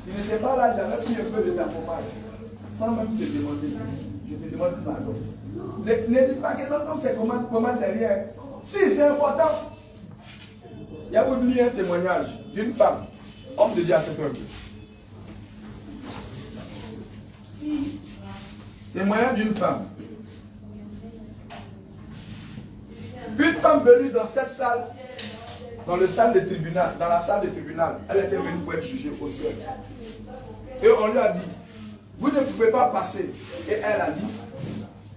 Tu n'étais pas là, j'avais pris un peu de ta fromage. Sans même te demander. Je te demande pardon. Ne dis pas que ça, comme c'est comment c'est rien. Si, c'est important. Il y a oublié un témoignage d'une femme. Homme de Dieu à cette heure. Témoignage d'une femme. Une femme venue dans cette salle, dans la salle de tribunal, elle était venue pour être jugée au ciel. Et on lui a dit, vous ne pouvez pas passer. Et elle a dit,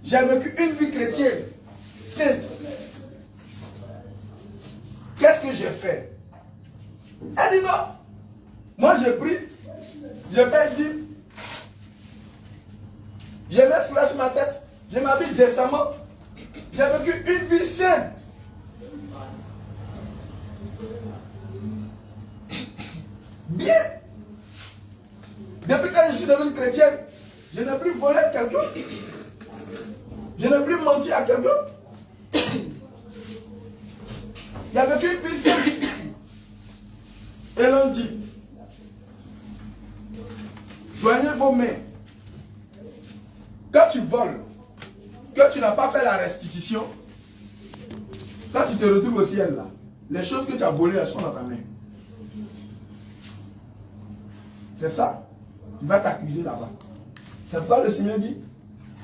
j'ai vécu une vie chrétienne, sainte. Qu'est-ce que j'ai fait? Elle dit non. Moi j'ai pris, je paye 10. Je mets fleur sur ma tête, je m'habille décemment. J'ai vécu une vie sainte. Bien. Depuis que je suis devenu chrétienne, je n'ai plus volé quelqu'un. Je n'ai plus menti à quelqu'un. Il y avait qu'une vie sainte. Et l'on dit, joignez vos mains. Quand tu voles, que tu n'as pas fait la restitution, quand tu te retrouves au ciel là, les choses que tu as volées, elles sont dans ta main. C'est ça. Tu vas t'accuser là-bas. C'est pourquoi le Seigneur dit,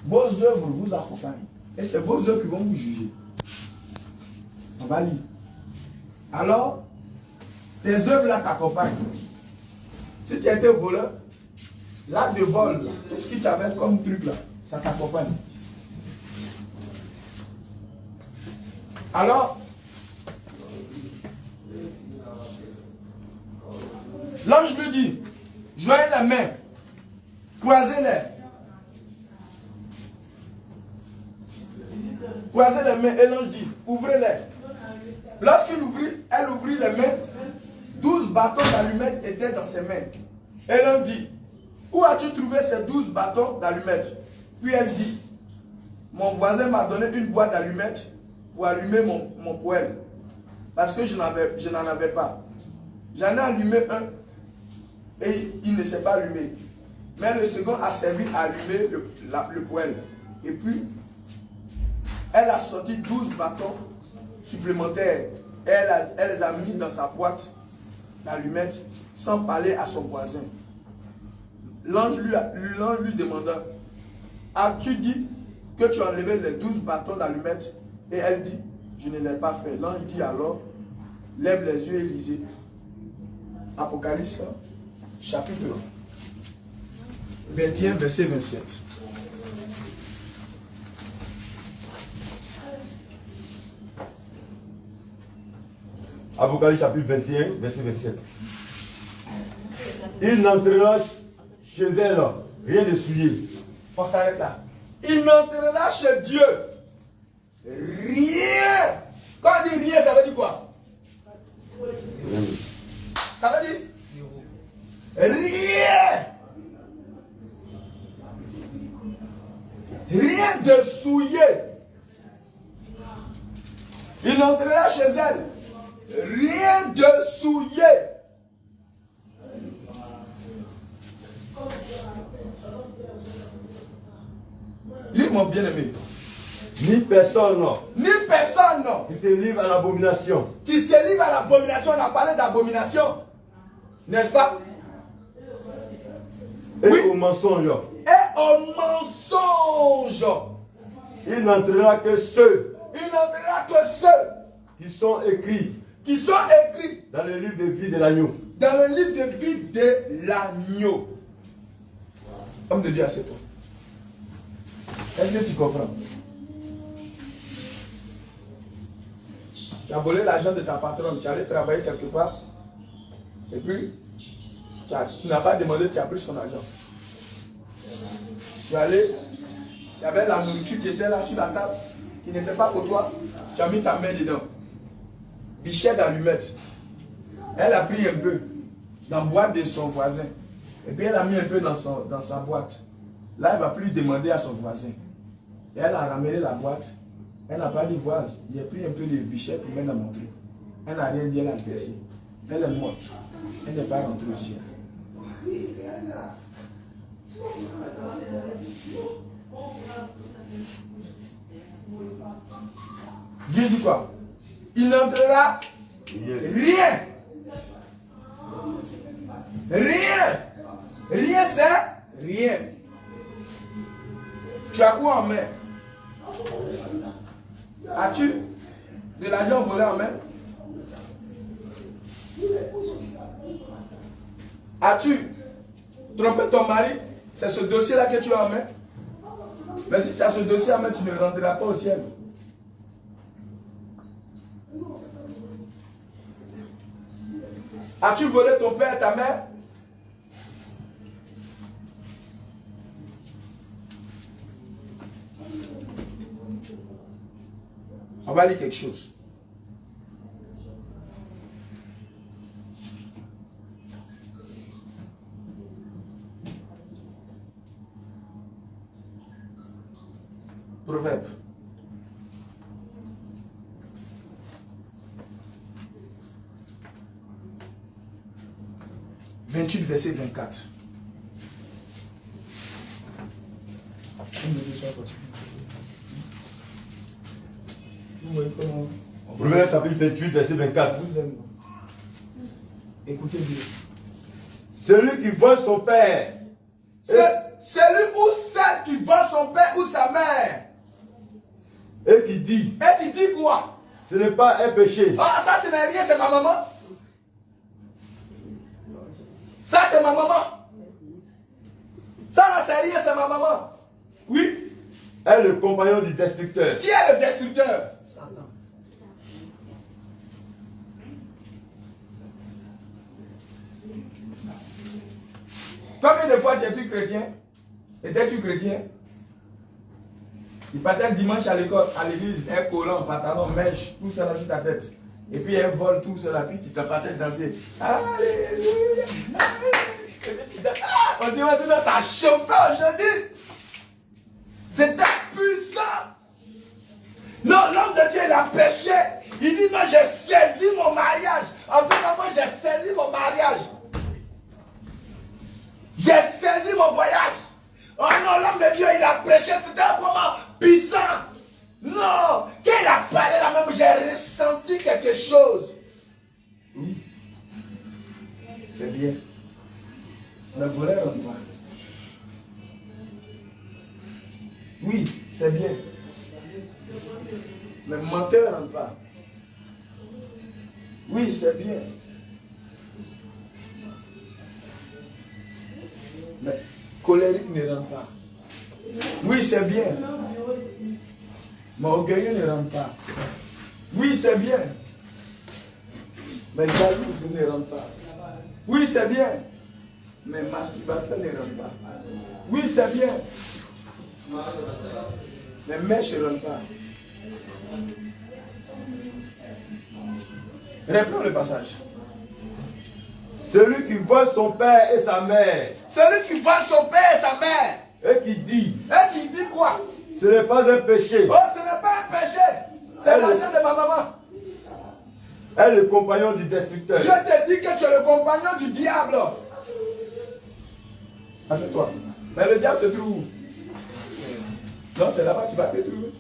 vos œuvres vous accompagnent. Et c'est vos œuvres qui vont vous juger. On va lire. Alors, tes œuvres là t'accompagnent. Si tu as été voleur, l'acte de vol, tout ce que tu avais comme truc là, ça t'accompagne. Alors, l'ange lui dit, joignez les mains, croisez-les. Croisez les mains et l'ange dit, ouvrez-les. Lorsqu'il ouvrit, elle ouvrit les mains, 12 bâtons d'allumettes étaient dans ses mains. Et l'ange dit, où as-tu trouvé ces 12 bâtons d'allumettes? Puis elle dit, mon voisin m'a donné une boîte d'allumettes pour allumer mon poêle. Parce que je n'en avais pas. J'en ai allumé un et il ne s'est pas allumé. Mais le second a servi à allumer le poêle. Et puis, elle a sorti 12 bâtons supplémentaires. Elle les a mis dans sa boîte d'allumettes sans parler à son voisin. L'ange lui demanda, as-tu dit que tu as enlevé les 12 bâtons d'allumettes? Et elle dit, je ne l'ai pas fait. L'ange dit alors, lève les yeux et lisez. Apocalypse, chapitre 21, verset 27. Apocalypse chapitre 21, verset 27. Il n'entrera chez elle rien de souillé. On s'arrête là. Il n'entrera chez Dieu rien. Quand on dit rien, ça veut dire quoi? Ça veut dire rien. Rien de souillé. Il n'entrera chez elle rien de souillé. Lis mon bien-aimé. Ni personne Qui se livre à l'abomination. Qui se livre à l'abomination. On a parlé d'abomination. N'est-ce pas? Et oui. au mensonge. Et au mensonge. Il n'entrera que ceux. Qui sont écrits. Dans le livre de vie de l'agneau. Dans le livre de vie de l'agneau. Homme de Dieu, assieds-toi. Est-ce que tu comprends? Tu as volé l'argent de ta patronne, tu allais travailler quelque part, et puis tu n'as pas demandé, tu as pris son argent. Tu es allé, il y avait la nourriture qui était là sur la table, qui n'était pas pour toi, tu as mis ta main dedans. Bichet d'allumettes. Elle a pris un peu dans la boîte de son voisin, et puis elle a mis un peu dans sa boîte. Là, elle ne va plus demander à son voisin. Et elle a ramené la boîte. Elle n'a pas dit, voilà, j'ai pris un peu de bichet pour mettre dans mon truc. Elle n'a rien dit, elle a baissé. Elle est morte. Elle n'est pas rentrée au ciel. Dieu dit quoi? Il n'entrera rien. Rien. Rien, c'est rien. Tu as quoi en main? As-tu de l'argent volé en main? As-tu trompé ton mari? C'est ce dossier-là que tu as en main? Mais si tu as ce dossier en main, tu ne rentreras pas au ciel. As-tu volé ton père et ta mère? On va lire quelque chose. Proverbe. « 28, verset 24. » Proverbe chapitre 28, verset 24. Écoutez bien. Celui qui vole son père. Celui ou celle qui vole son père ou sa mère. Et qui dit. Et qui dit quoi? Ce n'est pas un péché. Ah, ça, ce n'est rien, c'est ma maman. Ça, c'est ma maman. Ça, là, c'est rien, c'est ma maman. Oui. Est le compagnon du destructeur. Qui est le destructeur? Satan. Combien de fois es-tu chrétien? Étais-tu chrétien? Il partait le dimanche à l'école, à l'église, un collant, pantalon, mèche, tout ça là sur ta tête. Et puis un vol, tout cela, puis tu te partais danser. Alléluia! On dit maintenant, ça chauffait aujourd'hui. C'était puissant. Non, l'homme de Dieu, il a péché. Il dit, non, j'ai saisi mon mariage. En tout cas, moi, j'ai saisi mon mariage. J'ai saisi mon voyage. Oh non, l'homme de Dieu, il a prêché. C'était comment? Puissant. Non. Quand il a parlé là même, j'ai ressenti quelque chose. Oui. C'est bien. Le voleur rentre pas. Oui, c'est bien. Le menteur rentre pas. Oui, c'est bien. Mais colérique ne rentre pas. Oui, c'est bien. Mais orgueilleux ne rentre pas. Oui, c'est bien. Mais jalouse ne rentre pas. Oui, c'est bien. Mais masturbateur ne rentre pas. Oui, c'est bien. Mais mèche ne rentre pas. Reprends le passage. Celui qui vole son père et sa mère. Celui qui vole son père et sa mère. Et qui dit. Et tu dis quoi? Ce n'est pas un péché. Oh, ce n'est pas un péché. C'est l'argent de ma maman. Est le compagnon du destructeur. Je te dis que tu es le compagnon du diable. Ah, c'est toi. Mais le diable se trouve où? Non, c'est là-bas que tu vas te trouver.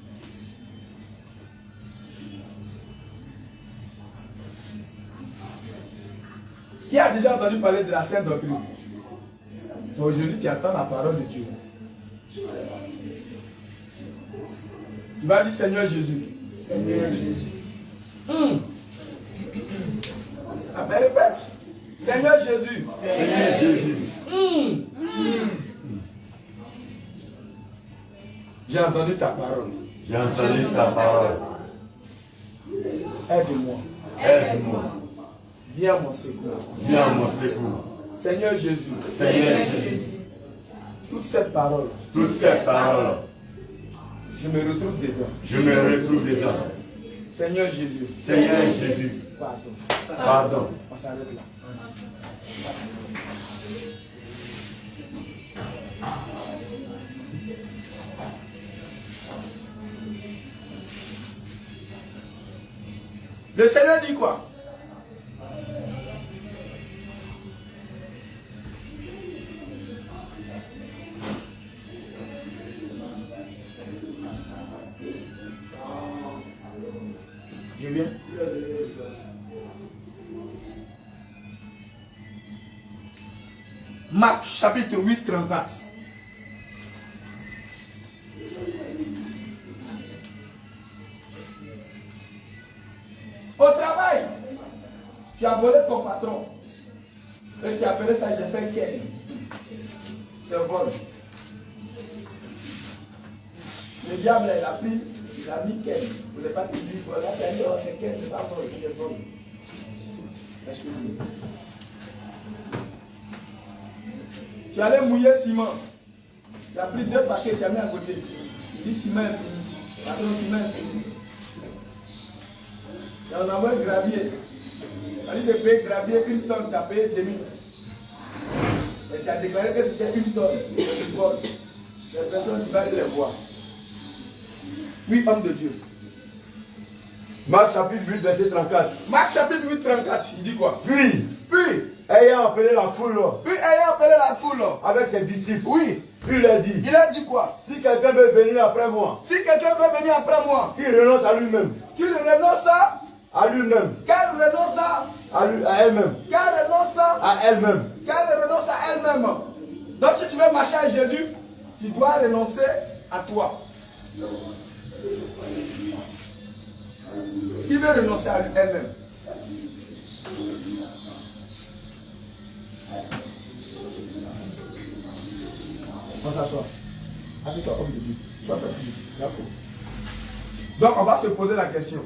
Qui a déjà entendu parler de la sainte doctrine? Aujourd'hui, tu attends la parole de Dieu. Tu vas dire Seigneur Jésus. Seigneur Jésus. Ah ben répète. Seigneur Jésus. Seigneur Jésus. J'ai entendu ta parole. J'ai entendu ta parole. Aide-moi. Aide-moi. Viens à mon secours. Viens à mon secours. Seigneur Jésus. Seigneur Jésus. Toute cette parole. Toutes ces paroles. Je me retrouve dedans. Je me retrouve dedans. Seigneur Jésus. Seigneur Jésus. Pardon. Pardon. On s'arrête là. Le Seigneur dit quoi? Marc chapitre 8, 34. Au travail, tu as volé ton patron. Et tu as appelé ça, j'ai fait quel? C'est vol. Le diable, il a pris, il a mis quel? Vous n'avez pas dit, voilà, c'est quel, c'est pas vol, c'est vol. Excusez-moi. Tu allais mouiller ciment. Tu as pris 2 paquets, tu as mis à côté. Il dit ciment est fini. Patron, ciment est fini. Tu en as envoyé gravier. Tu as dit de payer gravier 1 tonne, tu as payé demi. Et tu as déclaré que c'était 1 tonne. C'est vol. Ces personnes, tu vas les voir. Oui, homme de Dieu. Marc chapitre 8, verset 34. Marc chapitre 8, 34, il dit quoi? Puis, ayant appelé la foule avec ses disciples, oui, il a dit, quoi? si quelqu'un veut venir après moi, Si quelqu'un veut venir après moi, qu'il renonce à lui-même, qu'il renonce à lui-même, qu'elle renonce à elle-même, qu'elle renonce à elle-même. qu'elle renonce à elle-même. Donc si tu veux marcher avec Jésus, tu dois renoncer à toi. Qui veut renoncer à elle-même? On s'assoit. Assieds-toi, homme de Dieu. Sois fatigué. Donc on va se poser la question.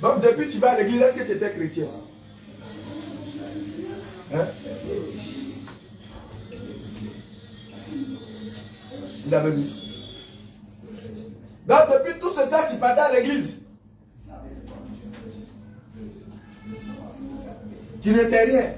Donc depuis que tu vas à l'église, est-ce que tu étais chrétien? Hein? Il avait vu. Donc depuis tout ce temps, tu partais à l'église. Tu n'étais rien.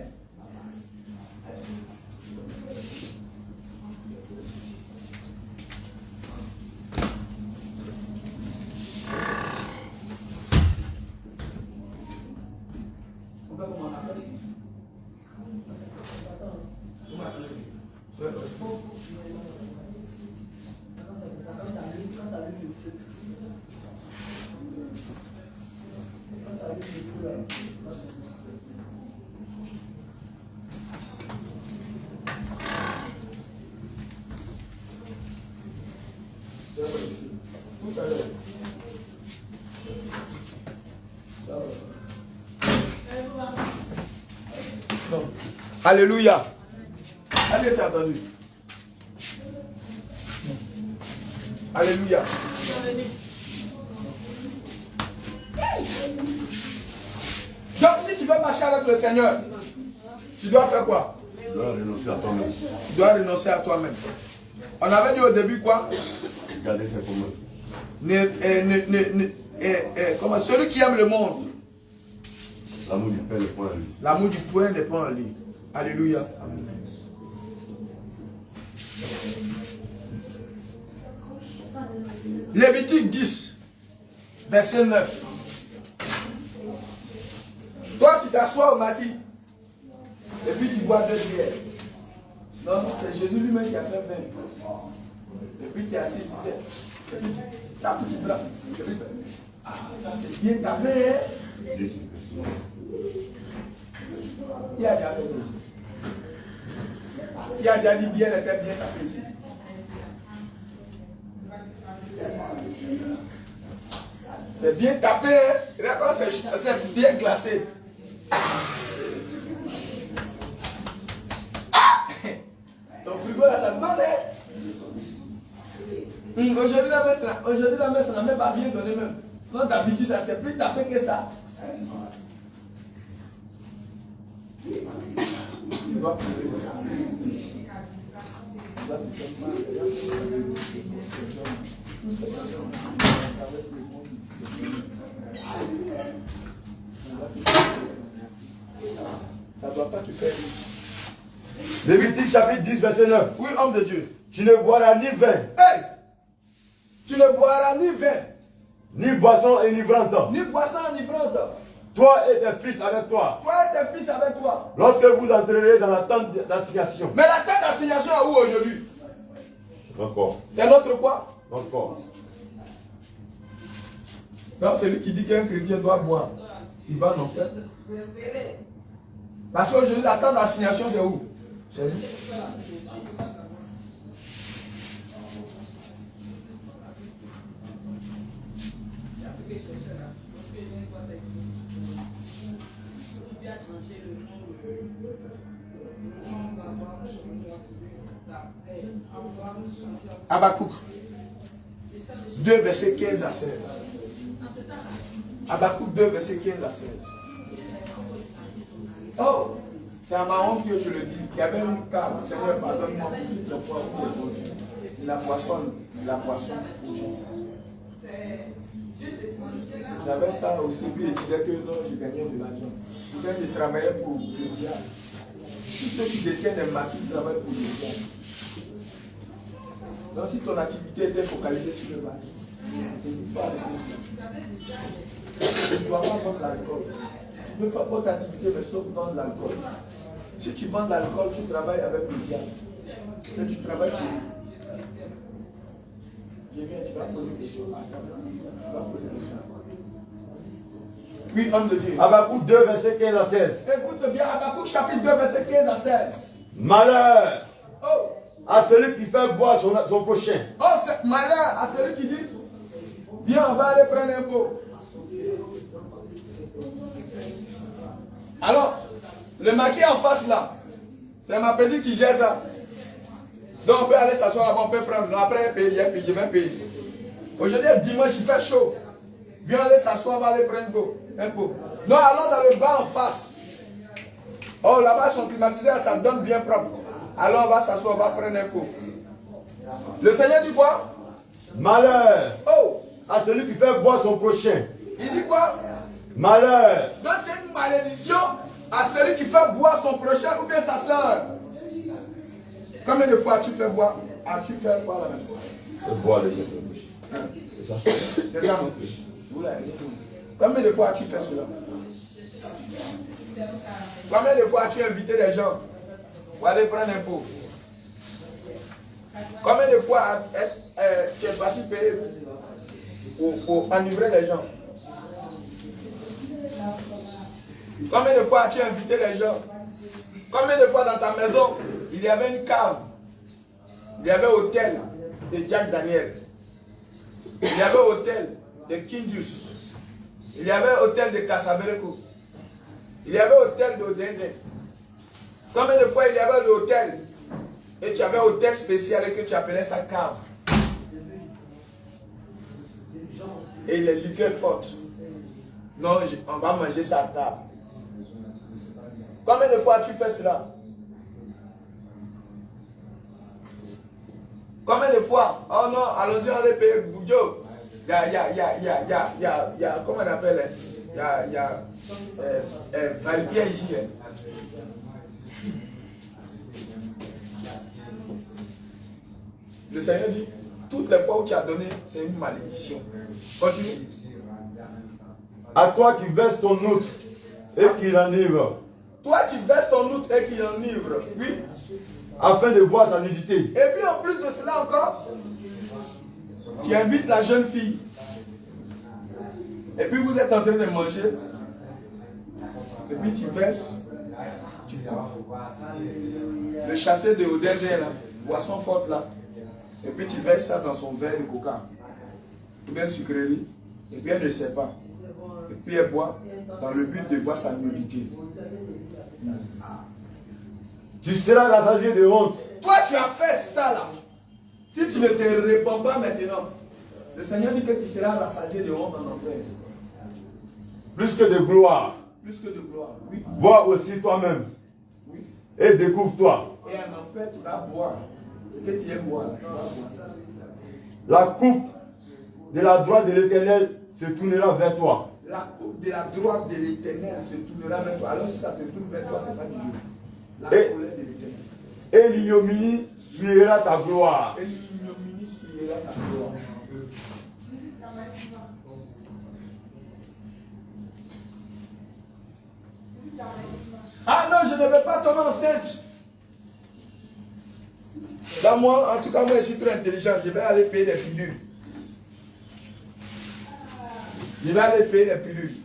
Alléluia. Allez, tu as entendu. Alléluia. Donc si tu veux marcher avec le Seigneur, tu dois faire quoi? Tu dois renoncer à toi-même. Tu dois renoncer à toi-même. On avait dit au début quoi? Garder ses commandements. Comment? Celui qui aime le monde. L'amour du Père n'est point en lui. L'amour du point n'est pas en lui. Alléluia. Amen. Lévitique 10, verset 9. Toi, tu t'assois au matin et puis tu bois 2 bières. Non, c'est Jésus lui-même qui a fait 20. Et puis tu es assis, tu fais. Et puis tu tapes, tu bras. Ah, ça c'est bien tapé, hein? Qui a déjà fait ça? Qui a déjà dit bien, elle était bien tapée ici? C'est bien tapé, hein? Regarde, c'est bien glacé. Ah! Ton frigo là, ça donne, hein? Aujourd'hui, la messe, ça n'a même pas bien donné même. Sinon, d'habitude, c'est plus tapé que ça. Ça ne doit pas te faire. Lévitique chapitre 10, verset 9. Oui, homme de Dieu. Tu ne boiras ni vin. Hey! Tu ne boiras ni vin, Ni boisson enivrante. ni boisson enivrante. Toi et tes fils avec toi. Toi et tes fils avec toi. Lorsque vous entrerez dans la tente d'assignation. Mais la tente d'assignation est où aujourd'hui? Encore. C'est notre quoi? Encore. Donc celui qui dit qu'un chrétien doit boire, il va en enfer. Parce qu'aujourd'hui, la tente d'assignation, c'est où? C'est lui. Habakkuk 2, verset 15 à 16. Habakkuk 2, verset 15 à 16. Oh, c'est à ma honte que je le dis. Il y avait une cave. Seigneur, pardonne-moi la fois où la poisson. J'avais ça aussi, puis il disait que non, j'ai gagné de l'argent. Peut-être qu'il travaillait pour le diable. Tous ceux qui détiennent des maquis travaillent pour le diable. Donc si ton activité était focalisée sur le maquis, il faut arrêter cela. Tu ne dois pas vendre l'alcool. Tu peux faire autre activité, mais sauf vendre l'alcool. Si tu vends de l'alcool, tu travailles avec le diable. Et tu travailles pour lui. Je viens, tu vas poser des questions. Tu vas poser des questions. Oui, homme de Dieu. Habakkuk 2, verset 15 à 16. Écoute bien, Habakkuk chapitre 2, verset 15 à 16. Malheur Oh, à celui qui fait boire son prochain. oh c'est malheur à celui qui dit, viens, on va aller prendre un pot. Alors, le maquis en face là, c'est ma petite qui gère ça. Donc on peut aller s'asseoir là-bas, on peut prendre. Après, payer, je vais payer. Aujourd'hui, dimanche, il fait chaud. Viens aller s'asseoir, on va aller prendre un pot. Non, allons dans le bar en face. Oh, là-bas, ils sont climatisés, ça donne bien propre. Alors on va s'asseoir, on va prendre un pot. Le Seigneur dit quoi? Malheur Oh, à celui qui fait boire son prochain. il dit quoi? Malheur. Donc c'est une malédiction à celui qui fait boire son prochain ou bien sa soeur. Combien de fois as-tu fait boire? As-tu fait boire la même chose? Boire le prochain. C'est ça. C'est ça, mon Dieu. Combien de fois as-tu fait cela? Combien de fois as-tu invité les gens pour aller prendre un pot? Combien de fois tu es parti payer pour enivrer les gens? Combien de fois as-tu invité les gens? Combien de fois dans ta maison, il y avait une cave, il y avait hôtel de Jack Daniel, il y avait hôtel de Kindus, il y avait hôtel de Casabereko, il y avait hôtel d'Odende. Combien de fois il y avait l'hôtel et tu avais un hôtel spécial et que tu appelais ça cave? Et les liqueurs fortes. Non, on va manger ça à table. Combien de fois tu fais cela? Combien de fois? Oh non, allons-y, on va payer Boudjo. Comment on appelle? Il y a Valpierre ici. Le Seigneur dit, toutes les fois où tu as donné, c'est une malédiction. Continue. À toi qui verses ton outre et qui l'enivre. Toi, tu verses ton outre et qui enivre. Oui. Afin de voir sa nudité. Et puis en plus de cela encore, tu invites la jeune fille. Et puis vous êtes en train de manger. Et puis tu verses. Tu coupes. Le chassé de Odende là, boisson forte là. Et puis tu verses ça dans son verre de coca. Ou bien sucrerie. Et puis elle ne sait pas. Et puis elle boit dans le but de voir sa nudité. Tu seras rassasié de honte. Toi, tu as fait ça là. Si tu ne te réponds pas maintenant, le Seigneur dit que tu seras rassasié de honte en enfer. Plus que de gloire. Plus que de gloire, oui. Bois aussi toi-même. Oui. Et découvre-toi. Et en enfer, tu vas boire. Ce que tu aimes boire, tu vas boire ça. La coupe de la droite de l'Éternel se tournera vers toi. La coupe de la droite de l'Éternel se tournera vers toi. Alors si ça te tourne vers toi, ce n'est pas du jeu. La colère de l'Éternel. Et l'ignominie suivra ta gloire. Et l'ignominie suivra ta gloire. Ah non, je ne vais pas tomber enceinte. Là, moi, en tout cas, moi, je suis très intelligent. Je vais aller payer les pilules. Je vais aller payer les pilules.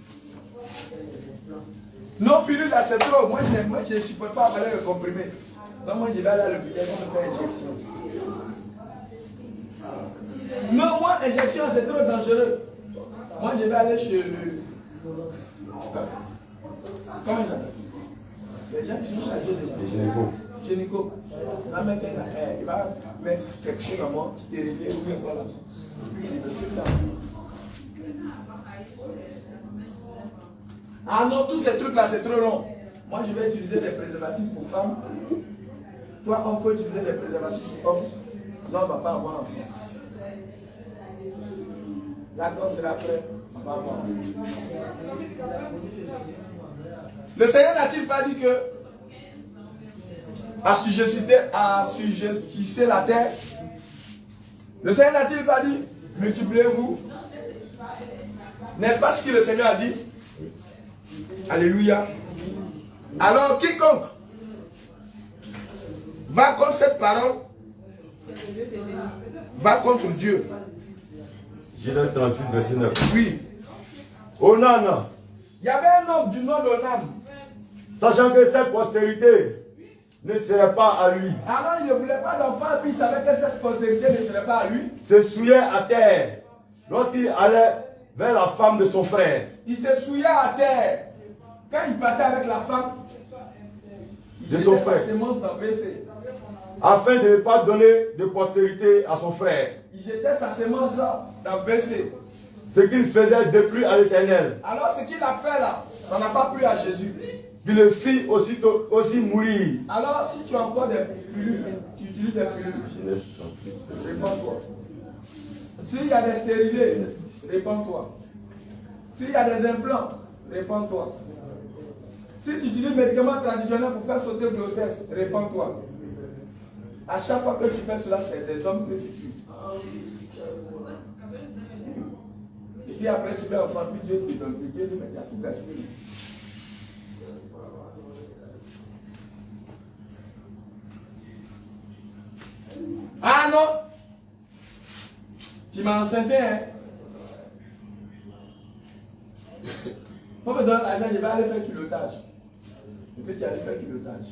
Non, pilule là, c'est trop. Moi, je ne supporte pas avaler le comprimé. Donc moi je vais aller à l'hôpital pour me faire injection. Non, moi injection c'est trop dangereux. Moi je vais aller chez le... Comment ça s'appelle? Les gens qui sont chargés de Gynéco. Gynéco. Il va mettre quelque chose dans moi, stérilisé, oui, voilà. Ah non, tous ces trucs là c'est trop long. Moi je vais utiliser des préservatifs pour femmes. Toi, on peut utiliser des préservatifs pour hommes. Non, on ne va pas avoir l'enfant. D'accord, c'est après. On va voir. Le Seigneur n'a-t-il pas dit que assujettissez la terre? Le Seigneur n'a-t-il pas dit multipliez-vous? N'est-ce pas ce que le Seigneur a dit? Alléluia. Alors quiconque va contre cette parole va contre Dieu. Genèse 38, verset 9. Oui. Onan, Il y avait un homme du nom d'Onam. sachant que cette postérité ne serait pas à lui, Alors il ne voulait pas d'enfant et puis il savait que cette postérité ne serait pas à lui. se souillait à terre lorsqu'il allait vers la femme de son frère. Il se souillait à terre. Quand il partait avec la femme, il De son jetait frère. sa sémence dans le WC. Afin de ne pas donner de postérité à son frère. Il jetait sa sémence dans le WC. Ce qu'il faisait déplut à l'Éternel. Alors ce qu'il a fait là, ça n'a pas plu à Jésus. Il le fit aussitôt aussi mourir. Alors si tu as encore des pilules, tu utilises des pilules. Genèse 38, verset 9. Réponds-toi. S'il y a des stérilés, réponds-toi. S'il y a des implants, réponds-toi. Si tu utilises des médicaments traditionnels pour faire sauter le grossesse, réponds-toi. À chaque fois que tu fais cela, c'est des hommes que tu tues. Et puis après, tu fais enfant, puis Dieu te donne, puis Dieu te met à tout gaspiller. Ah non! Tu m'as enceinté, hein? Faut me donner l'argent, je vais aller faire pilotage. Et puis tu allais faire pilotage.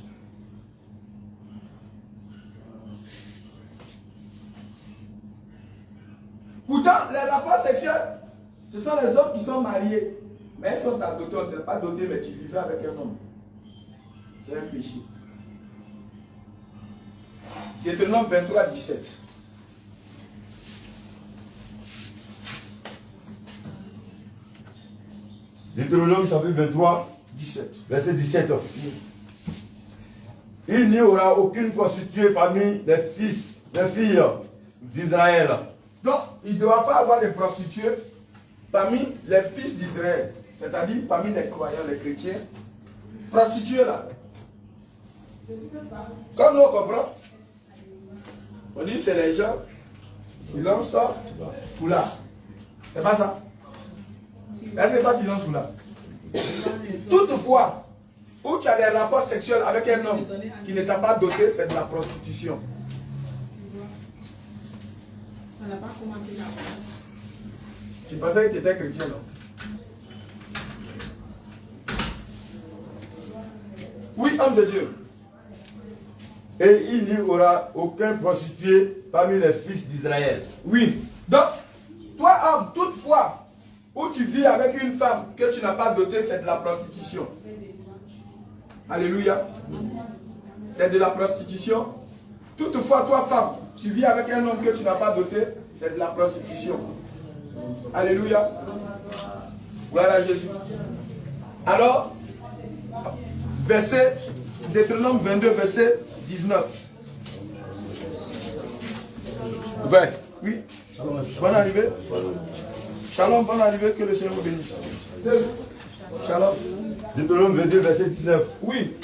Pourtant, les rapports sexuels, ce sont les hommes qui sont mariés. Mais est-ce qu'on t'a doté? On ne t'a pas doté, mais tu vivais avec un homme. C'est un péché. Deutéronome 23, 17. Deutéronome chapitre 23, 17. verset 17. Il n'y aura aucune prostituée parmi les filles d'Israël. Donc, il ne doit pas avoir de prostituées parmi les fils d'Israël. C'est-à-dire parmi les croyants, les chrétiens. Prostituées là. Comme nous on comprend. On dit c'est les gens qui lancent foulard. C'est pas ça. Est-ce que pas tu lances foulard? Toutefois, où tu as des rapports sexuels avec un homme qui ne t'a pas doté, c'est de la prostitution. Ça n'a pas commencé là. Tu pensais que tu étais chrétien, non? Oui, homme de Dieu. Et il n'y aura aucun prostitué parmi les fils d'Israël. Oui. Donc, toi, homme, toutefois, où tu vis avec une femme que tu n'as pas dotée, c'est de la prostitution. Alléluia. C'est de la prostitution. Toutefois, toi, femme, tu vis avec un homme que tu n'as pas doté, c'est de la prostitution. Alléluia. Gloire à Jésus. Alors, verset, Deutéronome 22, verset 19. Ouais. Oui. Bonne arrivée. Shalom, bonne arrivée, que le Seigneur vous bénisse. Shalom. Deutéronome 22, verset 19. Oui.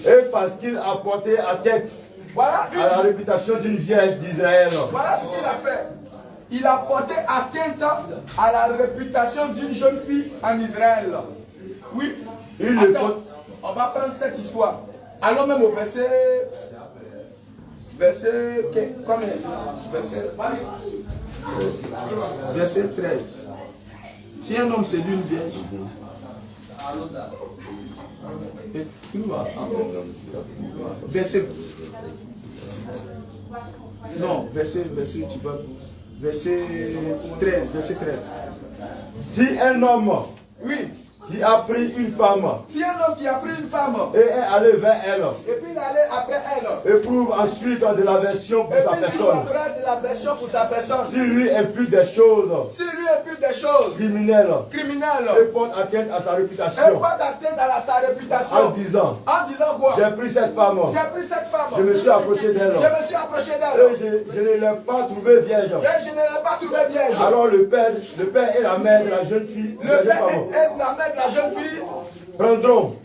Et parce qu'il a porté à tête Voilà, à la réputation d'une vierge d'Israël. voilà ce qu'il a fait. Il a porté atteinte à la réputation d'une jeune fille en Israël. Oui. Attends, on va prendre cette histoire. Allons même au verset. Combien? Verset 13. Si un homme séduit une vierge, Et verset. Non, verset, tu vas. Verset 13, verset 13. Si un homme Oui. qui a pris une femme Si un homme qui a pris une femme et est allé vers elle, et puis il est allé après elle, éprouve ensuite de l'aversion pour et sa puis il personne, après de l'aversion pour sa personne, si lui impute des choses si lui impute des choses criminelles et criminelles porte atteinte à sa et réputation porte atteinte à sa réputation, en disant quoi? j'ai pris cette femme, J'ai pris cette femme, je me suis approché d'elle je me suis approché d'elle, et je ne l'ai pas trouvée vierge. et je ne l'ai pas trouvée vierge. Alors le père et la mère de la jeune fille, Le père et la mère de la jeune fille prendront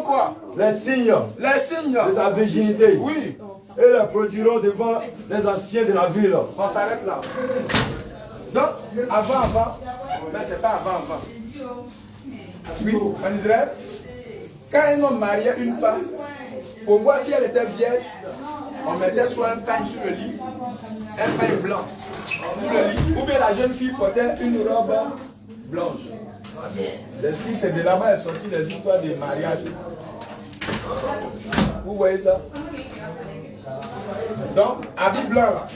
quoi? les signes Les signes de sa virginité Oui. et les produiront devant les anciens de la ville. On s'arrête là. Donc, avant, mais c'est pas avant. Oui, en Israël, quand un homme mariait une femme, pour voir si elle était vierge, on mettait soit un pain sur le lit, un pain blanc sur le lit, ou bien la jeune fille portait une robe blanche. C'est de là-bas est sorti les histoires des mariages. Vous voyez ça? Donc, habit blanc là,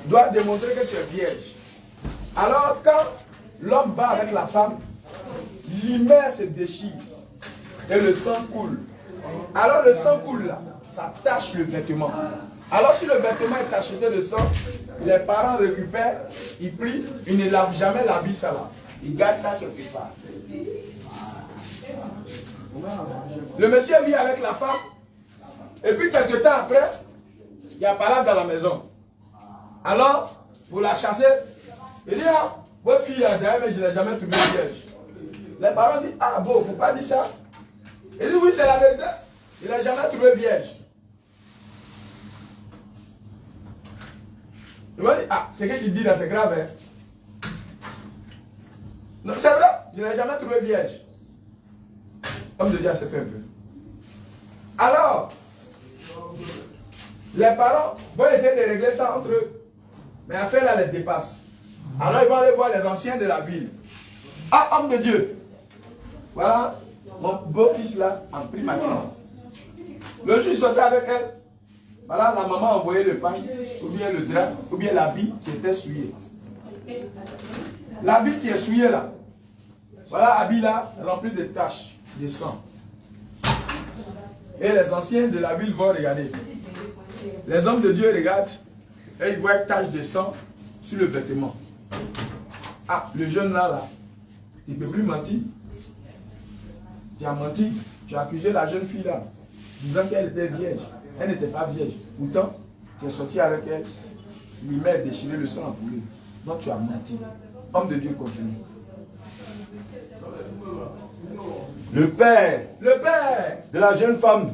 doit démontrer que tu es vierge. Alors, quand l'homme va avec la femme, l'hymen se déchire et le sang coule. Alors, le sang coule là, ça tache le vêtement. Alors, si le vêtement est tacheté de sang, les parents récupèrent, ils plient, ils ne lavent jamais l'habit ça là. Ils gardent ça quelque part. Le monsieur vit avec la femme, et puis quelques temps après, il y a parade dans la maison. Alors, pour la chasser, il dit, ah, votre fille a derrière, mais je ne l'ai jamais trouvée vierge. Les parents disent, ah bon, il ne faut pas dire ça. Il dit, oui, c'est la vérité. Il n'a jamais trouvé vierge. Il va dire, ah, c'est ce qu'il dit là, c'est grave, hein. Non, c'est vrai, je n'ai jamais trouvé vierge. Comme je dis à ce peuple. Alors, les parents vont essayer de régler ça entre eux. Mais l'affaire là les dépasse. Alors ils vont aller voir les anciens de la ville. Ah, homme de Dieu. Voilà, mon beau-fils là a pris ma fille. Le jour il sortait avec elle. Voilà, la maman a envoyé le pain, ou bien le drap, ou bien l'habit qui était souillé. L'habit qui est souillé là. Voilà, l'habit là, rempli de taches, de sang. Et les anciens de la ville vont regarder. Les hommes de Dieu regardent et ils voient une tache de sang sur le vêtement. Ah, le jeune là, tu ne peux plus mentir. Tu as menti. Tu as accusé la jeune fille là, disant qu'elle était vierge. Elle n'était pas vierge. Pourtant, tu es sorti avec elle, lui met déchiré le sang à couler. Donc tu as menti. Homme de Dieu continue. Le père de la jeune femme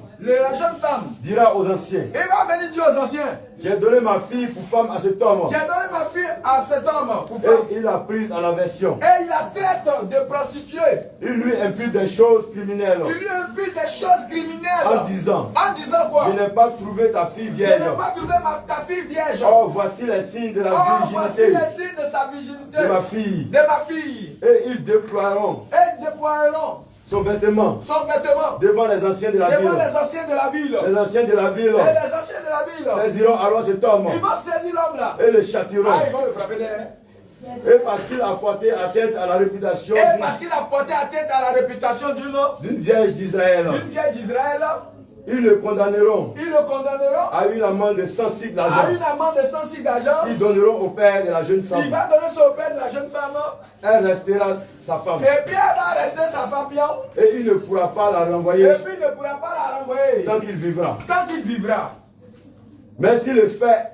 dira aux anciens, il va venir dire aux anciens, j'ai donné ma fille pour femme à cet homme. J'ai donné ma fille à cet homme pour femme. Et il l'a prise en aversion. Et il la traite de prostituée. Il lui impute des choses criminelles. Il lui impute des choses criminelles. En disant quoi? Je n'ai pas trouvé ta fille vierge. Je n'ai pas trouvé ta fille vierge. Oh, voici les signes de la virginité. Voici les signes de sa virginité. De ma fille. De ma fille. Et ils déploieront. Son vêtement devant les anciens de la ville. Les anciens de la ville. Les anciens de la ville. Et les anciens de la ville. Saisiront alors cet homme. Ils vont saisir l'homme là. Et le châtiront. Ah, ils vont le frapper derrière. Et parce qu'il a porté atteinte à la réputation. Et parce qu'il a porté atteinte à la réputation d'une vierge d'Israël. Ils le condamneront. À une amende de 100 cycles d'argent. Ils donneront au père de la jeune femme. Il va donner ça au père de la jeune femme. Elle restera sa femme. Et puis elle va rester sa femme bien. Et il ne pourra pas la renvoyer. Tant qu'il vivra. Mais si le fait.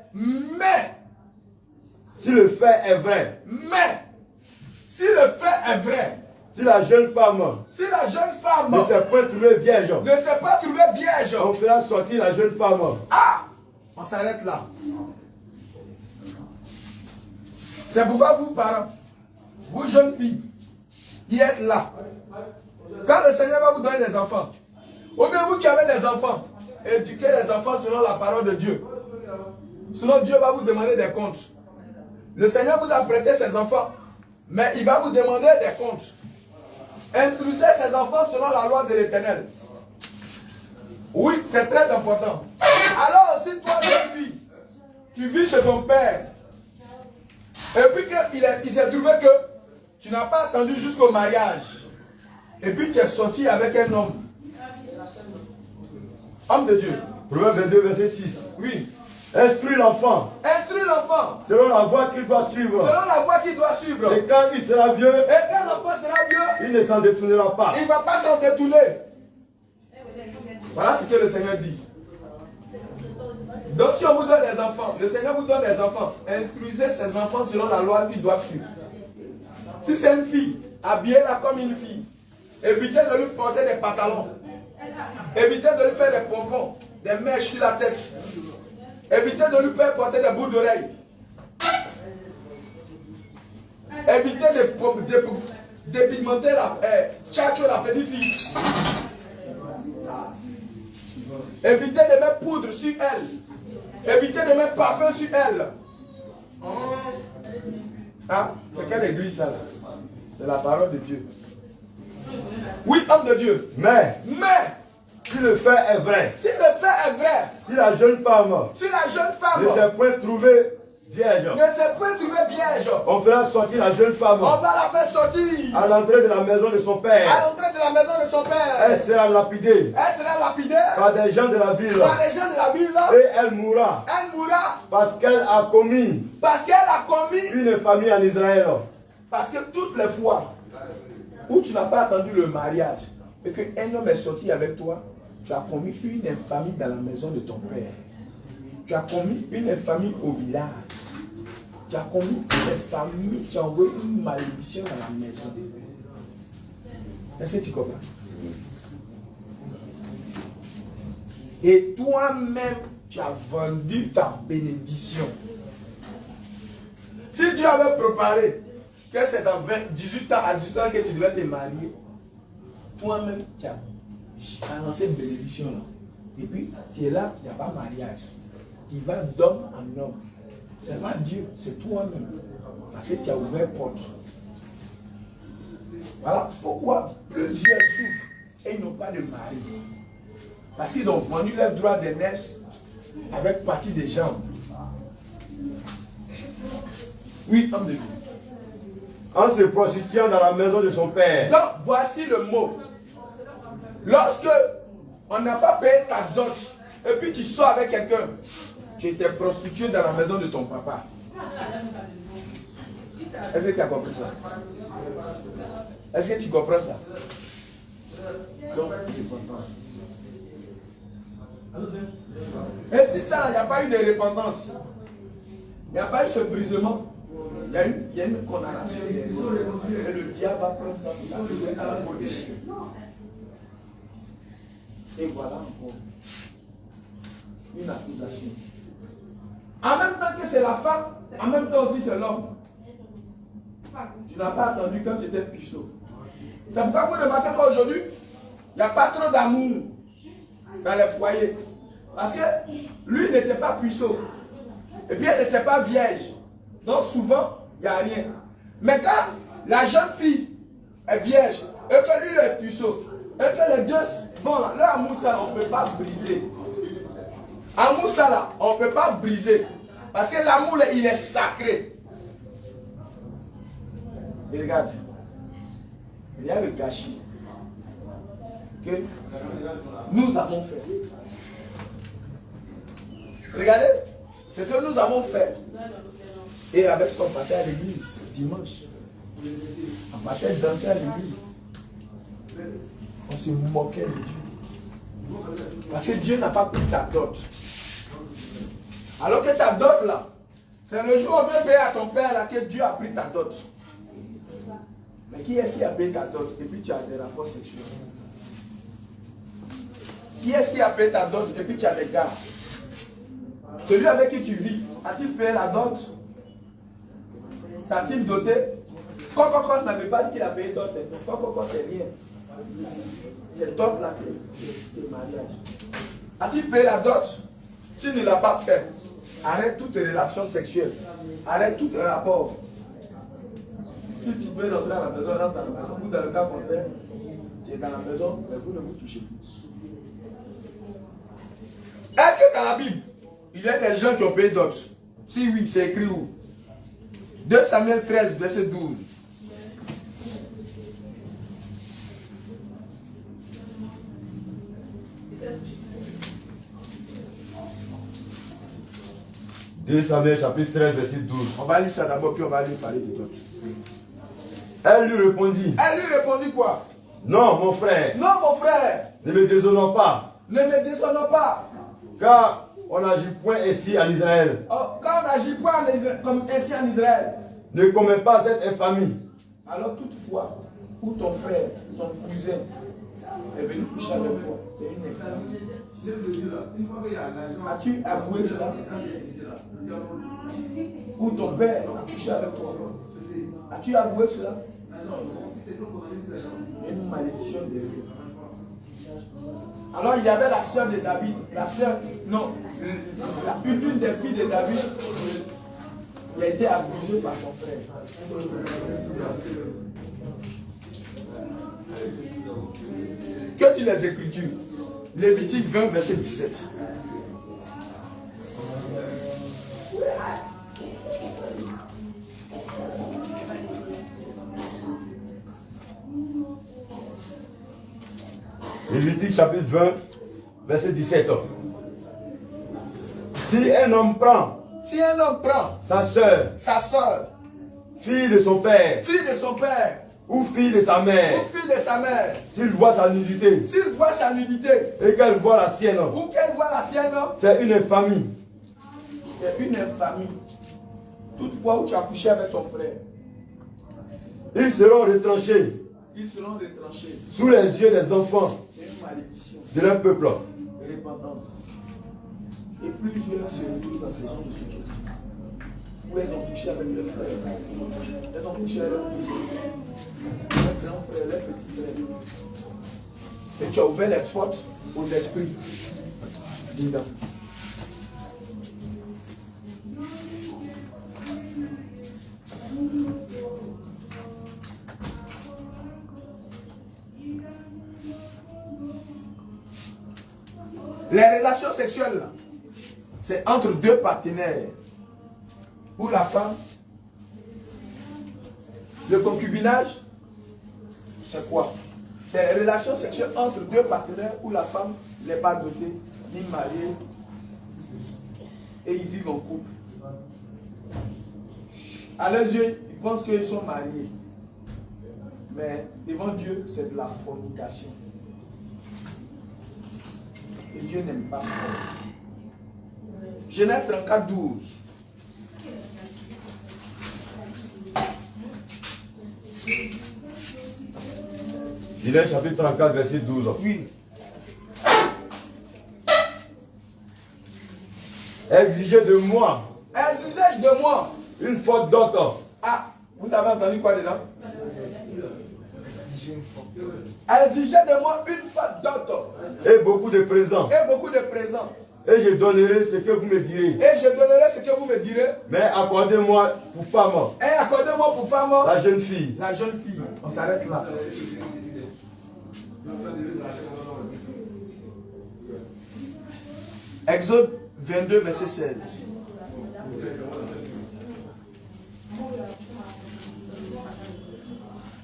Si le fait est vrai. Si la jeune femme ne s'est pas trouvée vierge. On fera sortir la jeune femme. Ah! On s'arrête là. C'est pourquoi vous, parents, vous jeunes filles, qui êtes là, quand le Seigneur va vous donner des enfants, ou bien vous qui avez des enfants, éduquez les enfants selon la parole de Dieu. Sinon Dieu va vous demander des comptes. Le Seigneur vous a prêté ses enfants, mais il va vous demander des comptes. Instruisez ses enfants selon la loi de l'Éternel. Oui, c'est très important. Alors, si toi, jeune fille, tu vis chez ton père, et puis qu'il s'est trouvé que tu n'as pas attendu jusqu'au mariage, et puis tu es sorti avec un homme. Homme de Dieu. Proverbe 22, verset 6. Oui. Instruis l'enfant. Instruis l'enfant. Selon la voie qu'il doit suivre. Selon la voie qu'il doit suivre. Et quand il sera vieux. Et quand l'enfant sera vieux. Il ne s'en détournera pas. Il ne va pas s'en détourner. Voilà ce que le Seigneur dit. Donc si on vous donne des enfants, le Seigneur vous donne des enfants, instruisez ces enfants selon la loi qu'ils doivent suivre. Si c'est une fille, habillez-la comme une fille. Évitez de lui porter des pantalons. Évitez de lui faire des pompons, des mèches sur la tête. Évitez de lui faire porter des boucles d'oreilles. Évitez de pigmenter la petite fille. Évitez de mettre poudre sur elle. Évitez de mettre parfum sur elle. Ah, c'est quelle église ça? C'est la parole de Dieu. Oui, homme de Dieu. Mais si le fait est vrai. Si le fait est vrai. Si la jeune femme ne s'est point trouvée vierge. On fera sortir la jeune femme. On va la faire sortir. À l'entrée de la maison de son père. Elle sera lapidée. Par des gens de la ville. Et elle mourra. Parce qu'elle a commis. Une infamie en Israël. Parce que toutes les fois où tu n'as pas attendu le mariage et qu'un homme est sorti avec toi, tu as commis une infamie dans la maison de ton père. Tu as commis une infamie au village. Tu as commis une infamie, tu as envoyé une malédiction dans la maison. Est-ce que tu comprends? Et toi-même, tu as vendu ta bénédiction. Si Dieu avait préparé que c'est dans 18 ans à 18 ans que tu devais te marier, toi-même, tu as lancé une bénédiction là. Et puis, tu es là, il n'y a pas de mariage. Tu vas d'homme en homme. Ce n'est pas Dieu, c'est toi-même. Parce que tu as ouvert porte. Voilà pourquoi plusieurs souffrent et ils n'ont pas de mari. Parce qu'ils ont vendu leur droit d'aînesse avec partie des jambes. Oui, homme de Dieu. En se prostituant dans la maison de son père. Donc, voici le mot. Lorsque on n'a pas payé ta dot, et puis tu sors avec quelqu'un, tu étais prostitué dans la maison de ton papa. Est-ce que tu as compris ça? Est-ce que tu comprends ça? Donc, repentance. Et c'est ça, il n'y a pas eu de repentance. Il n'y a pas eu ce brisement. Il y a une condamnation. Et le diable va prendre ça pour l'accuser à la police. Et voilà encore une accusation. En même temps que c'est la femme, en même temps aussi c'est l'homme. Tu n'as pas attendu quand tu étais puceau. C'est pourquoi vous remarquez qu'aujourd'hui, il n'y a pas trop d'amour dans les foyers. Parce que lui n'était pas puceau. Et puis elle n'était pas vierge. Donc souvent, il n'y a rien. Mais quand la jeune fille est vierge et que lui est puceau, et que les deux, bon, là, amour ça, on ne peut pas briser. Amour ça là, on ne peut pas briser. Parce que l'amour, il est sacré. Et regarde, il y a le gâchis que nous avons fait. Regardez ce que nous avons fait. Et avec ce qu'on partait à l'église dimanche, on partait danser à l'église. On se moquait de Dieu. Parce que Dieu n'a pas pris ta dot. Alors que ta dot là, c'est le jour où on veut payer à ton père là que Dieu a pris ta dot. Mais qui est-ce qui a payé ta dot et puis tu as des rapports sexuels? Qui est-ce qui a payé ta dot et puis tu as des gars? Celui avec qui tu vis, a-t-il payé la dot? T'a-t-il doté? Quand je n'avais pas dit qu'il a payé dot, quand c'est rien. C'est dot là qui est mariage. A-t-il payé la dot? S'il ne l'a pas fait, arrête toute relation sexuelle. Arrête tout rapport. Si tu veux rentrer à la maison, rentre à la maison. Ou dans le cas contraire, tu es dans la maison, mais vous ne vous touchez plus. Est-ce que dans la Bible, il y a des gens qui ont payé dot? Si oui, c'est écrit où? 2 Samuel 13, verset 12. Samuel chapitre 13, verset 12. On va lire ça d'abord, puis on va aller parler de dot. Elle lui répondit. Elle lui répondit quoi? Non, mon frère. Non, mon frère. Ne me déshonore pas. Ne me déshonore pas. Car on n'agit point ainsi en Israël. Oh, quand on n'agit point comme ainsi en Israël. Ne commets pas cette infamie. Alors toutefois, où ton frère, ton cousin est venu coucher avec toi, c'est une infamie. As-tu avoué cela? Ou ton père a couché avec toi? As-tu avoué cela? Il y a une malédiction de Dieu. Alors il y avait la soeur de David, la soeur, non, l'une des filles de David, qui a été abusée par son frère. Que disent les Écritures? Lévitique 20, verset 17. Lévitique chapitre 20, verset 17. Si un homme prend sa soeur, fille de son père, ou fille de sa mère, s'il voit sa nudité, et qu'elle voit la sienne, c'est une infamie. C'est une infamie. Toutefois où tu as couché avec ton frère, ils seront retranchés sous les yeux des enfants de leur peuple. Repentance. Et plusieurs se retrouvent dans ces genres de situations où elles ont couché avec leurs frères, elles ont couché avec leurs grands frères, leurs petits frères. Et tu as ouvert les portes aux esprits. Dis-le. Les relations sexuelles, c'est entre deux partenaires. Pour la femme, le concubinage, c'est quoi? C'est les relations sexuelles entre deux partenaires où la femme n'est pas dotée, ni mariée, et ils vivent en couple. À leurs yeux, ils pensent qu'ils sont mariés. Mais devant Dieu, c'est de la fornication. Et Dieu n'aime pas ça. Genèse 34, 12. Genèse chapitre 34, verset 12. Oui. Exigez de moi. Exigez de moi. Une faute d'autre. Ah, vous avez entendu quoi dedans? Exigez de moi une faute d'autre. Et beaucoup de présents. Et beaucoup de présents. Et je donnerai ce que vous me direz. Et je donnerai ce que vous me direz. Mais accordez-moi pour femme. Et accordez-moi pour femme. La jeune fille. La jeune fille. On s'arrête là. Exode 22, verset 16.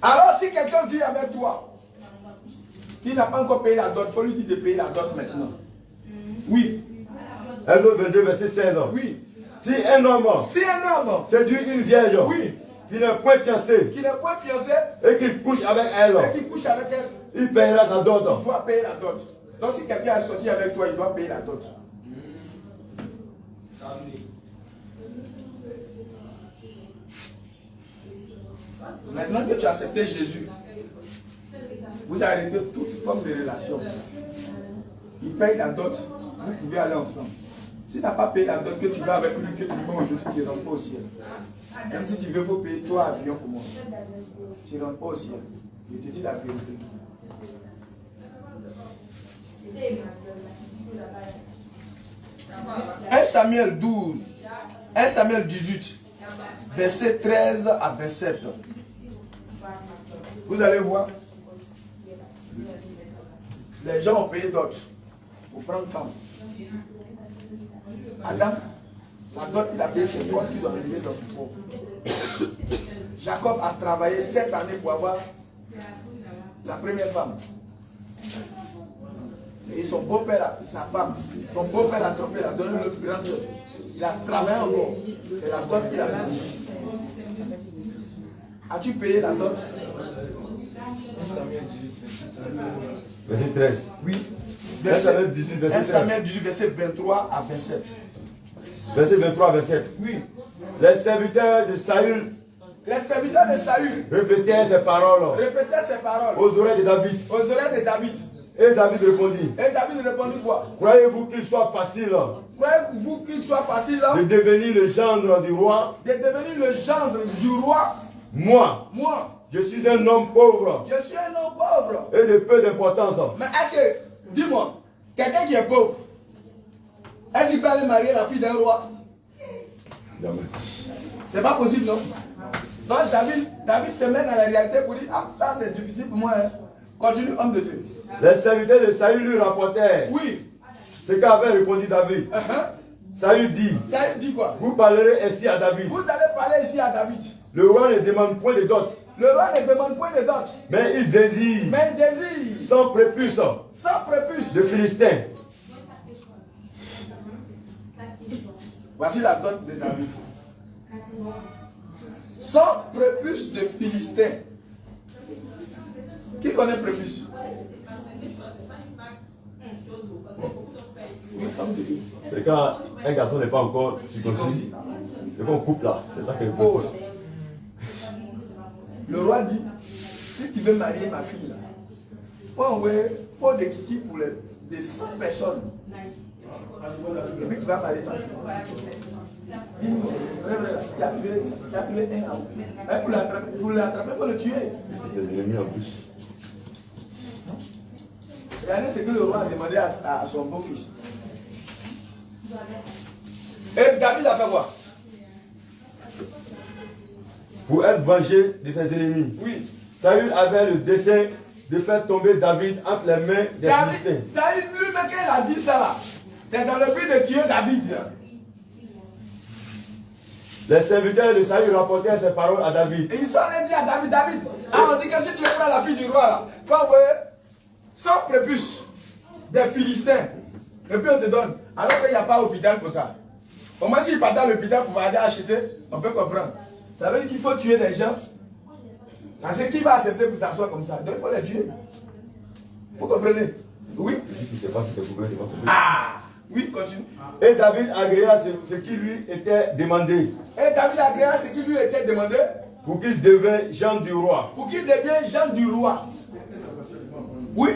Alors si quelqu'un vit avec toi, qui n'a pas encore payé la dot, il faut lui dire de payer la dot maintenant. Oui. Exode 22, verset 16. Oui. Si un homme séduit une vierge, oui, qui n'est point fiancé, et qu'il couche avec elle, il paiera sa dot. Il doit payer la dot. Donc si quelqu'un est sorti avec toi, il doit payer la dot. Maintenant que tu as accepté Jésus, vous arrêtez toute forme de relation. Il paye la dot, vous pouvez aller ensemble. Si tu n'as pas payé la dot, que tu vas avec lui, que tu vas aujourd'hui, tu ne rentres pas au ciel. Même si tu veux, il faut payer toi avion pour moi. Tu ne rentres pas au ciel. Je te dis la vérité. 1 Samuel 12, 1 Samuel 18, verset 13 à 27. Vous allez voir. Les gens ont payé d'autres pour prendre femme. Adam, la dot il a payé ses comptes qu'il doit arriver dans son pauvre. Jacob a travaillé 7 années pour avoir la première femme. Et son beau-père, sa femme, son beau-père a trompé, il a donné l'autre grande soeur. Il a travaillé encore. C'est la dot qu'il a payé. As-tu payé la dot? 1 Samuel 18, verset 13. Oui. 1 Samuel 18, verset 13. 1 Samuel 18, verset 23 à 27. Verset 23 à 27. Oui. Les serviteurs de Saül. Les serviteurs de Saül répétaient ces paroles. Répétaient ces paroles. Aux oreilles de David. Aux oreilles de David. Et David répondit. Et David répondit quoi? Croyez-vous qu'il soit facile? Croyez-vous qu'il soit facile de devenir le gendre du roi? De devenir le gendre du roi? Moi. Je suis un homme pauvre. Je suis un homme pauvre. Et de peu d'importance. Mais est-ce que, dis-moi, quelqu'un qui est pauvre, est-ce qu'il peut aller marier la fille d'un roi? Jamais. C'est pas possible, non? Non, David se met dans la réalité pour dire, ah, ça c'est difficile pour moi. Hein. Continue, homme de Dieu. Les serviteurs de Saül lui rapportèrent. Oui. Ce qu'avait répondu David. Saül dit. Saül dit quoi? Vous parlerez ainsi à David. Vous allez parler ici à David. Le roi ne demande point de dot. Le roi ne demande point de dot. Mais il désire. Sans prépuce. Sans prépuce. De Philistins. Voici la dot de David. Sans prépuce de Philistins. Qui connaît prépuce? C'est quand un garçon n'est pas encore circoncis. Et qu'on coupe là. C'est ça qu'elle pose. Le roi dit, si tu veux marier ma fille là, il faut envoyer pour des kiki pour les 100 personnes. Et puis tu vas marier ta fille. Dis-moi, tu as tué un homme. Mais pour l'attraper, il faut le tuer. C'est des ennemis en plus. Regardez ce que le roi a demandé à son beau-fils. Et David a fait quoi? Pour être vengé de ses ennemis. Oui. Saül avait le dessein de faire tomber David entre les mains des Philistins. Saül lui-même quand il a dit ça là, c'est dans le but de tuer David. Les serviteurs de Saül rapportèrent ces paroles à David. Et ils sont allés dire à David, on dit que si tu veux prendre la fille du roi là, il faut envoyer 100 prépuces des Philistins. Et puis on te donne. Alors qu'il n'y a pas d'hôpital pour ça. Au moins s'il part dans l'hôpital pour aller acheter, on peut comprendre. Ça veut dire qu'il faut tuer des gens. Parce que qui va accepter pour s'asseoir comme ça? Donc il faut les tuer. Vous comprenez? Oui. Ah! Oui, continue. Et David agréa ce qui lui était demandé. Et David agréa ce qui lui était demandé. Pour qu'il devienne gendre du roi. Pour qu'il devienne gendre du roi. Oui.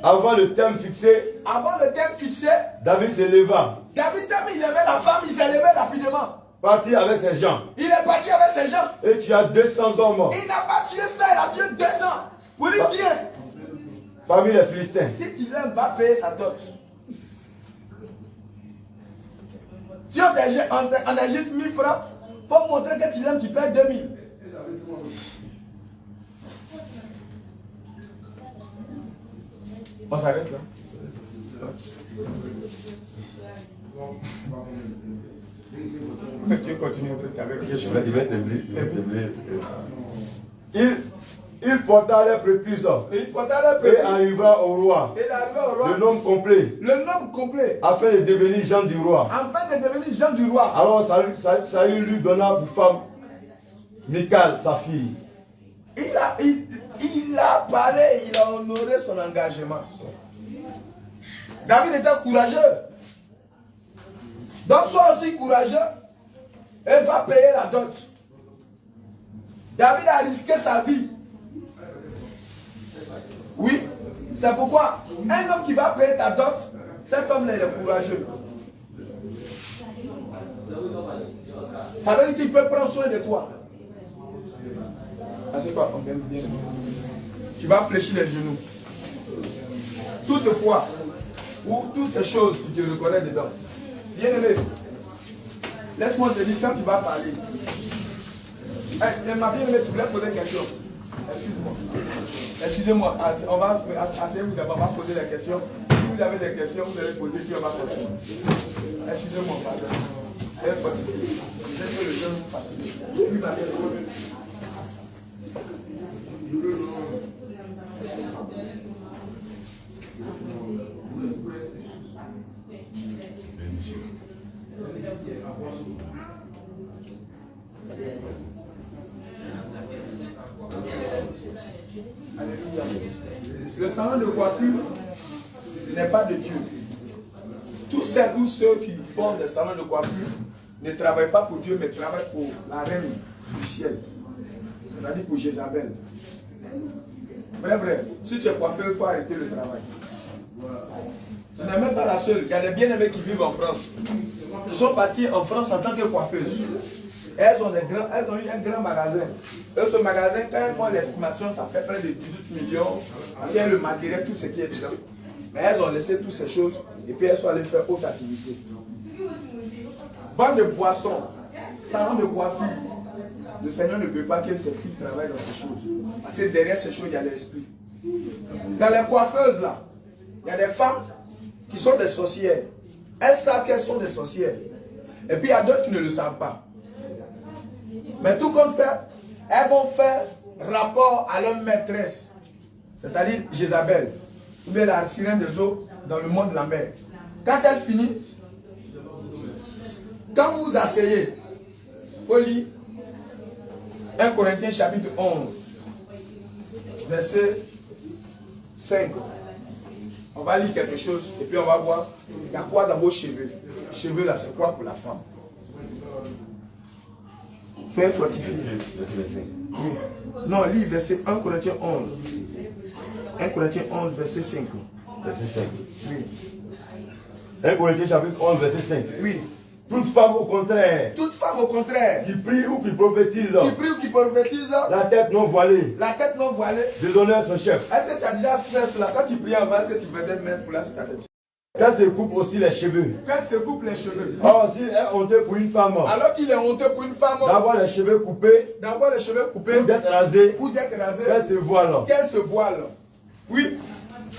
Avant le terme fixé. Avant le terme fixé. David se leva. David, il aimait la femme, il s'est levé rapidement. Parti avec ses gens. Il est parti avec ses gens. Et tu as 200 hommes. Il n'a pas tué ça, il a tué 200. Pour lui dire. Parmi les Philistins. Si tu l'aimes, va payer sa dot. Si on a juste 1000 francs, il faut montrer que tu l'aimes, tu perds 2000. On s'arrête là. Tu continues avec il porta les prépuces et arriva au roi. Le nom complet. Le nom complet. Afin de devenir gendre du roi. Afin de devenir gendre du roi. Alors Saül lui donna pour femme Michal, sa fille. Il a parlé, il a honoré son engagement. David était courageux. Donc sois aussi courageux et va payer la dot. David a risqué sa vie. Oui, c'est pourquoi un homme qui va payer ta dot, cet homme-là il est courageux. Ça veut dire qu'il peut prendre soin de toi. Assieds-toi, on vient bien. Tu vas fléchir les genoux. Toutefois, ou toutes ces choses, tu te reconnais dedans. Bien-aimé, laisse-moi te dire quand tu vas parler. Ma bien-aimée, tu voulais poser une question. Excuse-moi. Excusez-moi, on va asseyez-vous d'abord, on va poser les questions. Si vous avez des questions, vous allez poser, puis on va continuer. Excusez-moi, madame. C'est fatigué. Vous êtes que le jeune fatigué. Oui, madame. Alléluia. Le salon de coiffure n'est pas de Dieu. Tous celles ou ceux qui font des salons de coiffure ne travaillent pas pour Dieu, mais travaillent pour la reine du ciel. C'est-à-dire pour Jézabel. Vrai. Si tu es coiffeur, il faut arrêter le travail. Tu n'es même pas la seule. Il y a des bien-aimés qui vivent en France. Ils sont partis en France en tant que coiffeuses. Elles ont eu un grand magasin. Et ce magasin, quand elles font l'estimation, ça fait près de 18 millions. Parce qu'il y a le matériel, tout ce qui est dedans. Mais elles ont laissé toutes ces choses et puis elles sont allées faire autre activité. Vente de boissons, salon de coiffure. Le Seigneur ne veut pas que ses filles travaillent dans ces choses. Parce que derrière ces choses, il y a l'esprit. Dans les coiffeuses là, il y a des femmes qui sont des sorcières. Elles savent qu'elles sont des sorcières. Et puis il y a d'autres qui ne le savent pas. Mais tout compte fait, elles vont faire rapport à leur maîtresse. C'est-à-dire Jézabel. Ou bien la sirène des eaux dans le monde de la mer. Quand elles finissent, quand vous vous asseyez, il faut lire 1 Corinthiens chapitre 11, verset 5. On va lire quelque chose et puis on va voir il y a quoi dans vos cheveux. Les cheveux là, c'est quoi pour la femme? Soyez fortifiés. Oui. Non, lis verset 1 Corinthiens 11. 1 Corinthiens 11, verset 5. Verset 5. Oui. 1 Corinthiens chapitre 11, verset 5. Oui. Toute femme au contraire. Toute femme au contraire. Qui prie ou qui prophétise. Qui prie ou qui prophétise. La tête non voilée. La tête non voilée. Déshonore son chef. Est-ce que tu as déjà fait cela? Quand tu priais avant, est-ce que tu faisais le même foulard sur ta tête? Quand se coupe aussi les cheveux. Quand se coupe les cheveux. Alors s'il est honteux pour une femme. Alors qu'il est honteux pour une femme. D'avoir les cheveux coupés. D'avoir les cheveux coupés. Ou d'être rasé. Ou d'être rasé. Qu'elle se voile. Qu'elle se voile. Oui.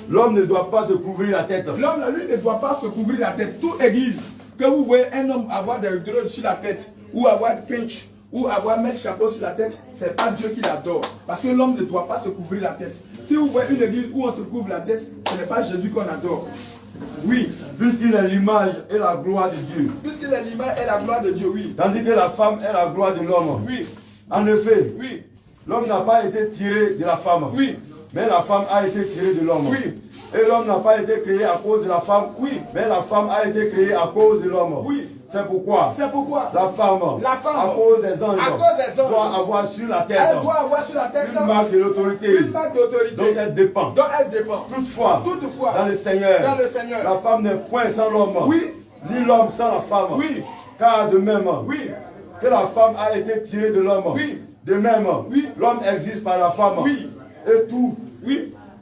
L'homme ne doit pas se couvrir la tête. L'homme, lui, ne doit pas se couvrir la tête. Toute église que vous voyez un homme avoir des drogues sur la tête, ou avoir pinch, ou avoir mettre chapeau sur la tête, ce n'est pas Dieu qui l'adore. Parce que l'homme ne doit pas se couvrir la tête. Si vous voyez une église où on se couvre la tête, ce n'est pas Jésus qu'on adore. Oui. Puisqu'il est l'image et la gloire de Dieu. Puisqu'il est l'image et la gloire de Dieu, oui. Tandis que la femme est la gloire de l'homme. Oui. En effet, oui. L'homme n'a pas été tiré de la femme. Oui. Mais la femme a été tirée de l'homme. Oui. Et l'homme n'a pas été créé à cause de la femme. Oui. Mais la femme a été créée à cause de l'homme. Oui. C'est pourquoi la femme, à cause des anges, doit avoir sur la tête, elle doit avoir sur la tête une marque de l'autorité dont elle dépend. Toutefois, dans le Seigneur, la femme n'est point sans l'homme, oui. Ni l'homme sans la femme. Oui. Car de même oui. que la femme a été tirée de l'homme, oui. De même, oui. L'homme existe par la femme. Oui. Et tout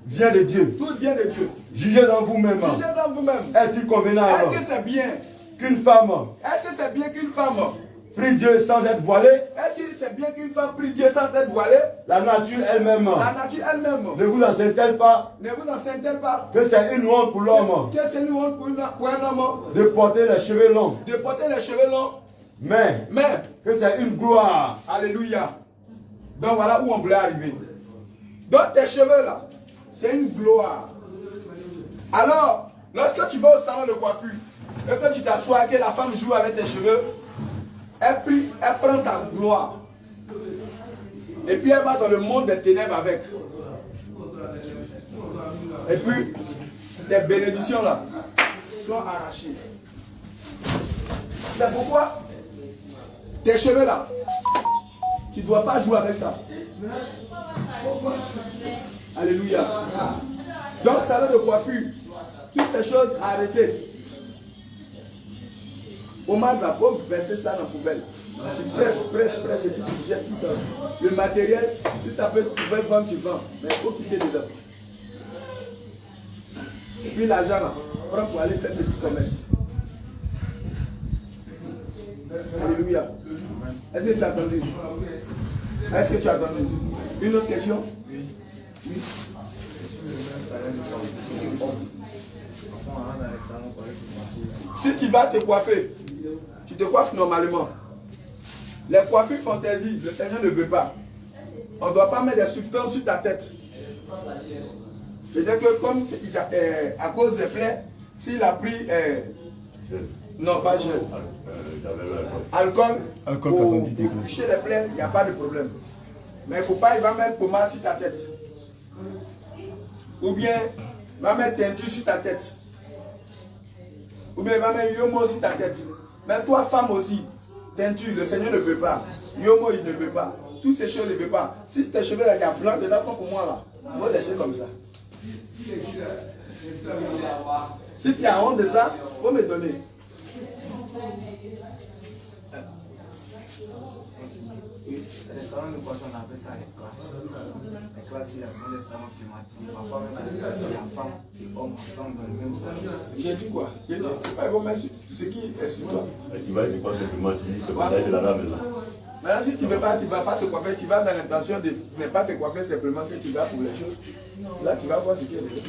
vient de Dieu. Tout vient de Dieu. Jugez dans vous-même. Jugez dans vous-même. Est-il convenable? Est-ce que c'est bien qu'une femme? Est-ce que c'est bien qu'une femme prie Dieu sans être voilée? Est-ce que c'est bien qu'une femme prie Dieu sans être voilée? La nature elle-même. La nature elle-même. Ne vous enseigne-t-elle pas? Ne vous enseigne-t-elle pas? Que c'est une honte pour l'homme. Que c'est une honte pour un homme. De porter les cheveux longs. De porter les cheveux longs. Mais que c'est une gloire. Alléluia. Donc voilà où on voulait arriver. Donc tes cheveux là, c'est une gloire. Alors, lorsque tu vas au salon de coiffure, et que tu t'assois, que la femme joue avec tes cheveux, elle prend ta gloire. Et puis elle va dans le monde des ténèbres avec. Et puis, tes bénédictions là, sont arrachées. C'est pourquoi tes cheveux là, tu ne dois pas jouer avec ça. Alléluia. Dans le salon de coiffure, toutes ces choses arrêtées. Au moment de la faute, verser ça dans la poubelle. Tu presses et puis tu jettes tout ça. Le matériel, si ça peut te vendre, tu vends. Mais il faut quitter dedans. Et puis l'argent là, prends pour aller faire petit commerce. Alléluia. Est-ce que tu as entendu? Est-ce que tu as entendu? Une autre question? Si tu vas te coiffer, tu te coiffes normalement. Les coiffures fantaisie, le Seigneur ne veut pas. On ne doit pas mettre des substances sur ta tête. C'est-à-dire que comme à cause des plaies, s'il a pris... non, pas gel. Alcool pour toucher les plaies, il n'y a pas de problème. Mais il ne faut pas, il va mettre pommade sur ta tête. Ou bien, il va mettre teinture sur ta tête. Ou bien, il va mettre yomo sur ta tête. Mais toi, femme aussi, teinture, le Seigneur ne veut pas. Yomo, il ne veut pas. Tous ces cheveux, il ne veut pas. Si tes cheveux, il y a blanc dedans, comme pour moi, là, il faut laisser comme ça. Si tu as honte de ça, il faut me donner. Les salons de coiffure, on appelle ça les classes. Les classes, ils sont des salons climatiques. Parfois, même ça veut dire la femme et l'homme ensemble dans le même salon. J'ai dit quoi? Il ne faut pas vous mettre ce qui est sur toi. Tu vas dire quoi simplement? Tu dis c'est pas de la maison. Maintenant, si tu ne veux pas, tu ne vas pas te coiffer, tu vas dans l'intention de ne pas te coiffer simplement que tu vas pour les choses. Là, tu vas voir ce qui est déjà.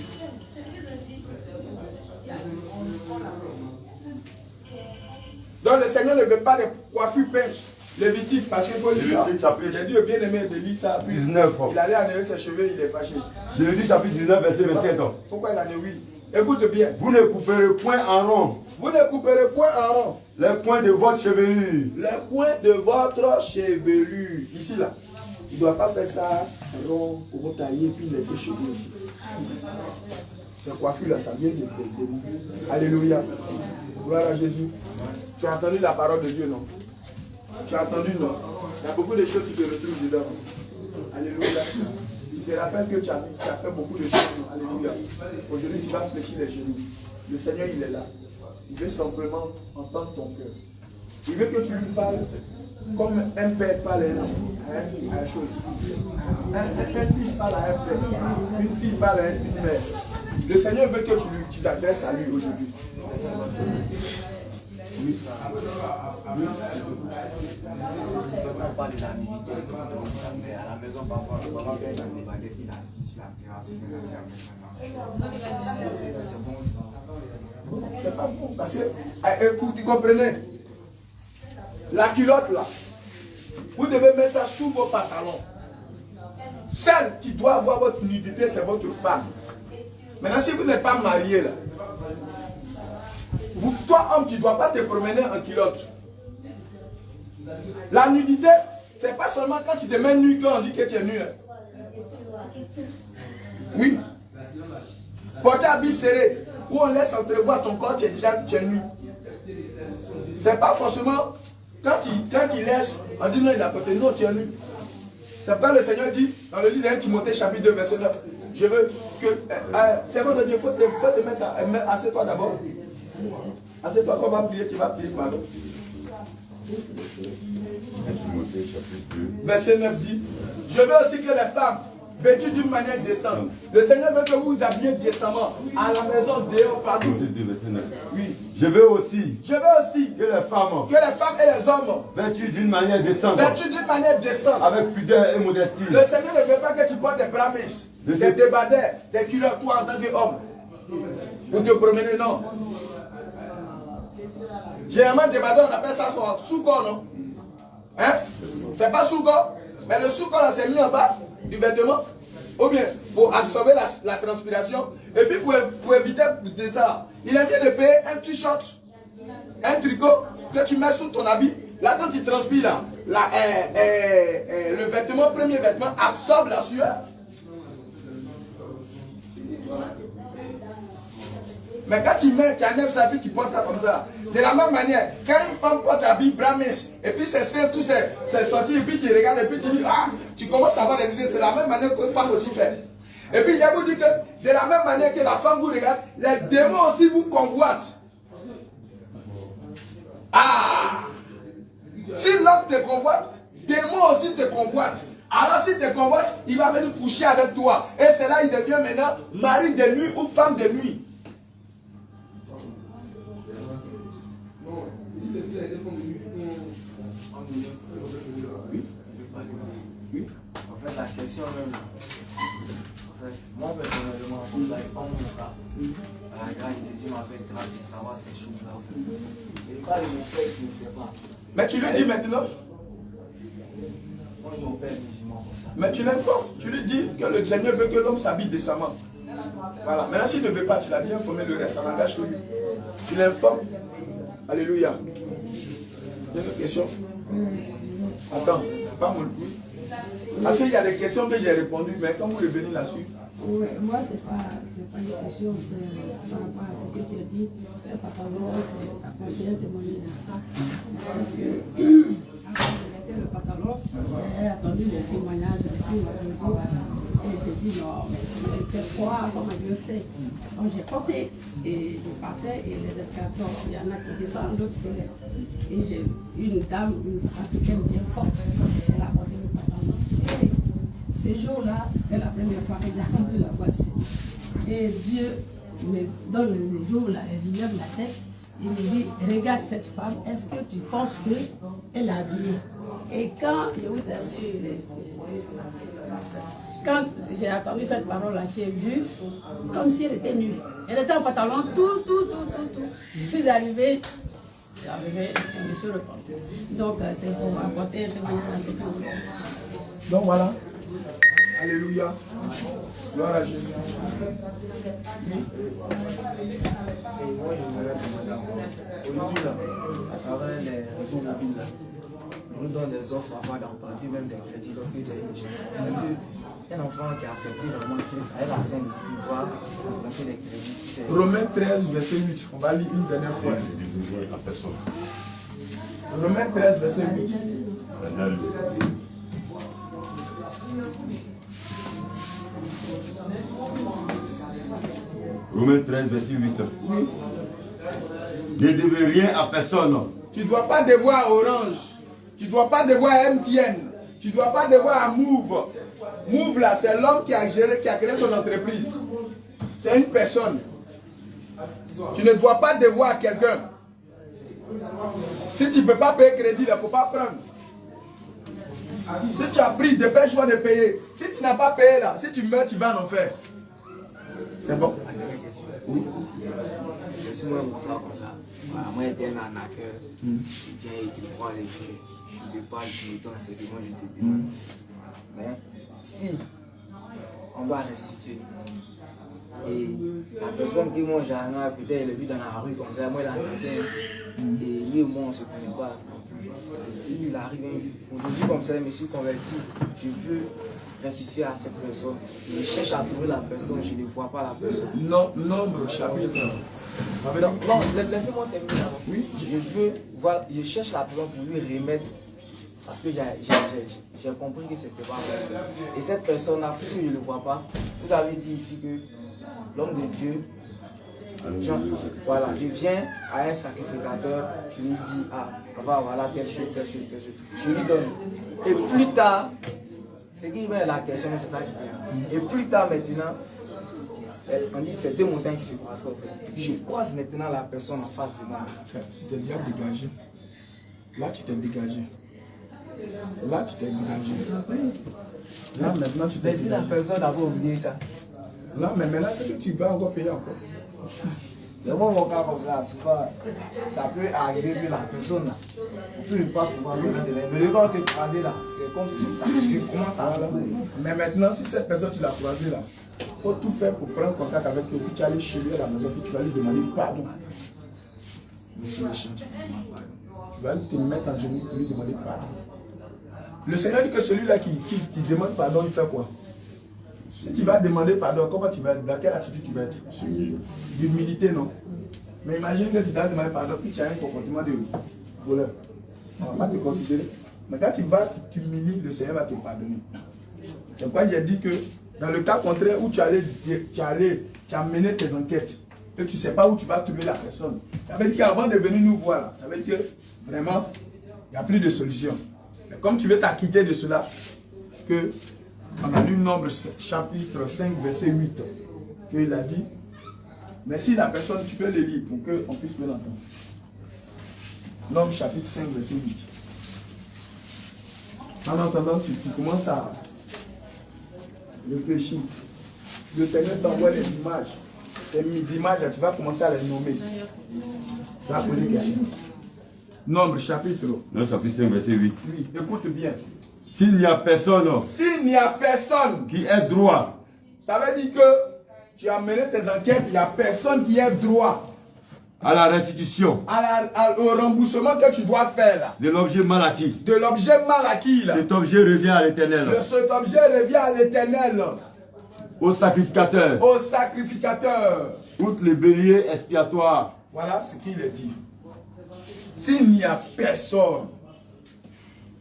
Donc, le Seigneur ne veut pas de coiffure pêche. Lévitique, parce qu'il faut lire ça. Il a dit au bien-aimé de lire ça. 19. Il allait enlever ses cheveux, il est fâché. Lévitique chapitre 19, verset 27. Pourquoi il a dit oui? Écoute bien. Vous ne couperez point en rond. Vous ne couperez point en rond. Les points de votre chevelure. Les points de votre chevelure. Ici, là. Il ne doit pas faire ça rond pour vous tailler et puis laisser cheveux ici. Cette coiffure là, ça vient de Alléluia. Gloire à Jésus. Tu as entendu la parole de Dieu, non? Tu as entendu, non? Il y a beaucoup de choses qui te retrouvent dedans. Alléluia. Tu te rappelles que tu as fait beaucoup de choses. Alléluia. Aujourd'hui, tu vas fléchir les genoux. Le Seigneur, il est là. Il veut simplement entendre ton cœur. Il veut que tu lui parles comme un père parle à une chose. Un fils parle à un père. Une fille parle à une mère. Le Seigneur veut que tu t'adresses à lui aujourd'hui. Oui. On parle de la militaire, mais à la maison, parfois, on va faire un débat qu'il a assis sur la terrasse. C'est bon, ça. C'est pas bon. Parce que, vous comprenez, la culotte là, vous devez mettre ça sous vos pantalons. Celle qui doit avoir votre nudité, c'est votre femme. Maintenant, si vous n'êtes pas marié là, toi homme, tu ne dois pas te promener en culotte. La nudité, c'est pas seulement quand tu te mets nu qu'on dit que tu es nu. Oui. Porter habit serré, où on laisse entrevoir ton corps, tu es nu. C'est pas forcément quand il laisse, on dit non, il a porté, non, tu es nu. C'est pourquoi le Seigneur dit dans le livre de Timothée chapitre 2 verset 9, je veux que, c'est bon de Dieu, il faut te mettre, assieds-toi d'abord. Assieds-toi, quand on va prier, tu vas prier, pardon. Verset 9 dit, je veux aussi que les femmes, vêtues d'une manière décente, le Seigneur veut que vous vous habillez décemment, à la maison, dehors, partout. Oui. Je veux aussi que les femmes et les hommes, vêtus d'une manière décente, avec pudeur et modestie. Le Seigneur ne veut pas que tu portes des bramis, des débardeurs, des culottes, toi en tant qu'homme, pour te promener, non. Généralement, débardeur, on appelle ça son sous-corps, non? Hein? C'est pas sous-corps, mais le sous-corps, c'est mis en bas du vêtement, ou bien pour absorber la transpiration, et puis pour éviter de ça, il est bien de payer un t-shirt, un tricot que tu mets sous ton habit. Là, quand tu transpires, le vêtement, premier vêtement, absorbe la sueur. Mais quand tu enlèves ça, puis tu portes ça comme ça. De la même manière, quand une femme porte un habit bramis, et puis c'est tout c'est sorti, et puis tu regardes, et puis tu dis, ah, tu commences à avoir des idées. C'est la même manière qu'une femme aussi fait. Et puis, il vous dit que, de la même manière que la femme vous regarde, les démons aussi vous convoitent. Ah! Si l'homme te convoite, démon aussi te convoite. Alors s'il te convoite, il va venir coucher avec toi. Et c'est là il devient maintenant mari de nuit ou femme de nuit. Oui. En fait, la question même, savoir ces choses-là. Et pas mon père qui ne sait pas. Mais tu lui dis maintenant. Mon père musulman comme ça. Mais tu l'informes. Tu lui dis que le Seigneur veut que l'homme s'habille décemment. Voilà. Maintenant, s'il ne veut pas, tu l'as bien informé, le reste, ça n'engage que lui. Tu l'informes. Alléluia. Il y a une question? Attends, c'est pas mon coup. Parce qu'il y a des questions que j'ai répondues, mais quand vous revenez là-dessus. Oui, moi, c'est pas une question, c'est par rapport à ce que tu as dit. Papa Laurent, c'est à combien témoigner de ça. Parce que, avant de laisser le pantalon, j'ai attendu le témoignage sur le réseau. Et j'ai dit non, mais il fait froid, comment je fais? Donc j'ai porté et je partais et les escalators, il y en a qui descendent, d'autres se lèvent. Et j'ai une dame, une africaine bien forte, elle a porté le pantalon serré. Ce jour-là, c'était la première fois que j'ai entendu la voix du Seigneur. Et Dieu me donne le jour là, il lève la tête, il me dit, regarde cette femme, est-ce que tu penses qu'elle est habillée? Et quand, je vous assure, quand j'ai entendu cette parole-là, j'ai vu comme si elle était nue. Elle était en pantalon, tout. Je suis arrivée, je me suis repentie. Donc, c'est pour apporter un témoignage à ce moment. Donc voilà. Alléluia. Gloire à Jésus. Et moi, je me demander, aujourd'hui, là, à travers les réseaux mobiles, là, on nous donne des offres parfois d'emprunter même des crédits lorsque tu as une chose. Est-ce qu'un enfant qui a accepté vraiment Christ, à la scène, il doit emprunter des crédits si c'est... Romains 13, verset 8. On va lire une dernière fois. Romains 13, verset 8. Romains 13, verset 8. Oui. Ne devez rien à personne. Tu ne dois pas devoir à Orange. Tu ne dois pas devoir à MTN. Tu ne dois pas devoir à Move. Move là, c'est l'homme qui a créé son entreprise. C'est une personne. Tu ne dois pas devoir à quelqu'un. Si tu ne peux pas payer crédit, il ne faut pas prendre. Si tu as pris, dépêche-toi de payer. Si tu n'as pas payé là, si tu meurs, tu vas en enfer. C'est bon? Oui. Je suis moi, mon travail là. Moi, j'étais un arnaqueur. Il vient, il te croise et puis je te parle, tu me donnes, c'est devant, je te demande. Mais si on doit restituer, et la personne qui mange un peut-être elle est vue dans la rue comme ça, moi, il a et lui ou moi, on ne se connaît pas. S'il arrive aujourd'hui comme ça, je me suis converti, je veux restituer à cette personne. Je cherche à trouver la personne, je ne vois pas la personne. Non, nombre, chapitre. Non, laissez-moi terminer. Oui. Je cherche la personne pour lui remettre, parce que j'ai compris que c'était pas vrai. Et cette personne-là, puisque je ne le vois pas, vous avez dit ici que l'homme de Dieu, voilà, je viens à un sacrificateur, je lui dis, ah, voilà, telle chose. Je lui donne. Et plus tard, c'est qui met la question, c'est ça qui vient. Et plus tard maintenant, on dit que c'est deux montagnes qui se croisent. Et puis je croise maintenant la personne en face de moi. Si tu es déjà dégagé, là tu t'es dégagé. Là tu t'es dégagé. Là maintenant tu t'es dégagé. Mais si la personne n'a pas oublié ça. Là, mais maintenant c'est que tu vas encore payer encore. Mais moi, mon cas comme ça, souvent, ça peut arriver que la personne là, on peut ne pas souvent venir de l'aide. Mais quand c'est croisé là, c'est comme si ça commence à trouver. Mais maintenant, si cette personne, tu l'as croisée là, il faut tout faire pour prendre contact avec lui, puis tu vas aller chez lui à la maison, puis tu vas lui demander pardon. Monsieur le chien, tu vas te mettre en genoux pour lui demander pardon. Le Seigneur dit que celui-là qui demande pardon, il fait quoi? Si tu vas demander pardon, comment tu vas être? Dans quelle attitude tu vas être? D'humilité, non? Mais imagine que tu vas demander pardon, puis tu as un comportement de voleur. On ne va pas te considérer. Mais quand tu vas t'humilier, le Seigneur va te pardonner. C'est pourquoi j'ai dit que dans le cas contraire où tu as mené tes enquêtes et tu ne sais pas où tu vas trouver la personne, ça veut dire qu'avant de venir nous voir, ça veut dire que vraiment, il n'y a plus de solution. Mais comme tu veux t'acquitter de cela, que on a lu Nombre chapitre 5, verset 8, qu'il a dit, mais si la personne, tu peux le lire pour qu'on puisse me l'entendre. Nombre chapitre 5, verset 8. En entendant, tu commences à réfléchir. Le Seigneur t'envoie des images. C'est dimanche, tu vas commencer à les nommer. Tu vas poser des questions. Nombre, chapitre. Non, chapitre 5, verset 8. Oui, écoute bien. S'il n'y a personne qui est droit, ça veut dire que tu as mené tes enquêtes, il n'y a personne qui est droit à la restitution, au remboursement que tu dois faire là, de l'objet mal acquis. De l'objet mal acquis là. Cet objet revient à l'Éternel. Cet objet revient à l'Éternel. Au sacrificateur. Au sacrificateur. Outre le bélier expiatoire. Voilà ce qu'il dit. S'il n'y a personne,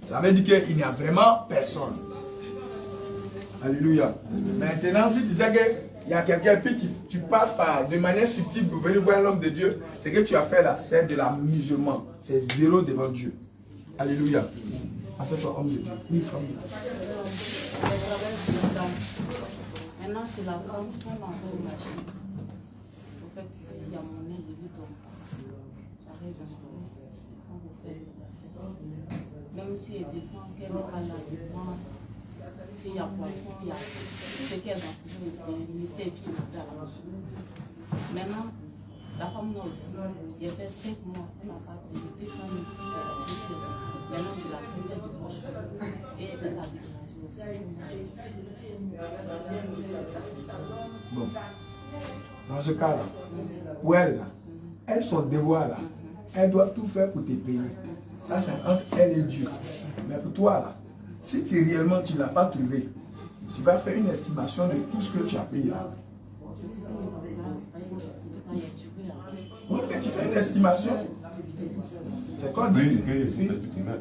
ça veut dire qu'il n'y a vraiment personne. Alléluia. Maintenant, si tu disais qu'il y a quelqu'un, puis tu passes par de manière subtile pour venir voir l'homme de Dieu, ce que tu as fait là, c'est de l'amusement. C'est zéro devant Dieu. Alléluia. Assieds-toi, homme de Dieu. Oui, femme. Maintenant, c'est la femme qui m'envoie au marché. En fait, il y a mon nez, je lui donne pas. Ça arrive un peu quand vous faites des affaires. Même si elle descend, qu'elle n'est pas là, s'il y a poisson, il y a tout ce qu'elle a trouvé, mais c'est bien dans la maison. Maintenant, la femme là aussi, il a fait 5 mois, elle n'a pas payé 200 000, c'est la question. Maintenant, il a pris du poche et elle a déménagé aussi. Bon. Dans ce cas-là, pour elle, elle, son devoir là, elle doit tout faire pour te payer. Ça, c'est entre elle et Dieu. Mais pour toi là, si réellement tu ne l'as pas trouvé, tu vas faire une estimation de tout ce que tu as payé là. Oui, mais tu fais une estimation. C'est quoi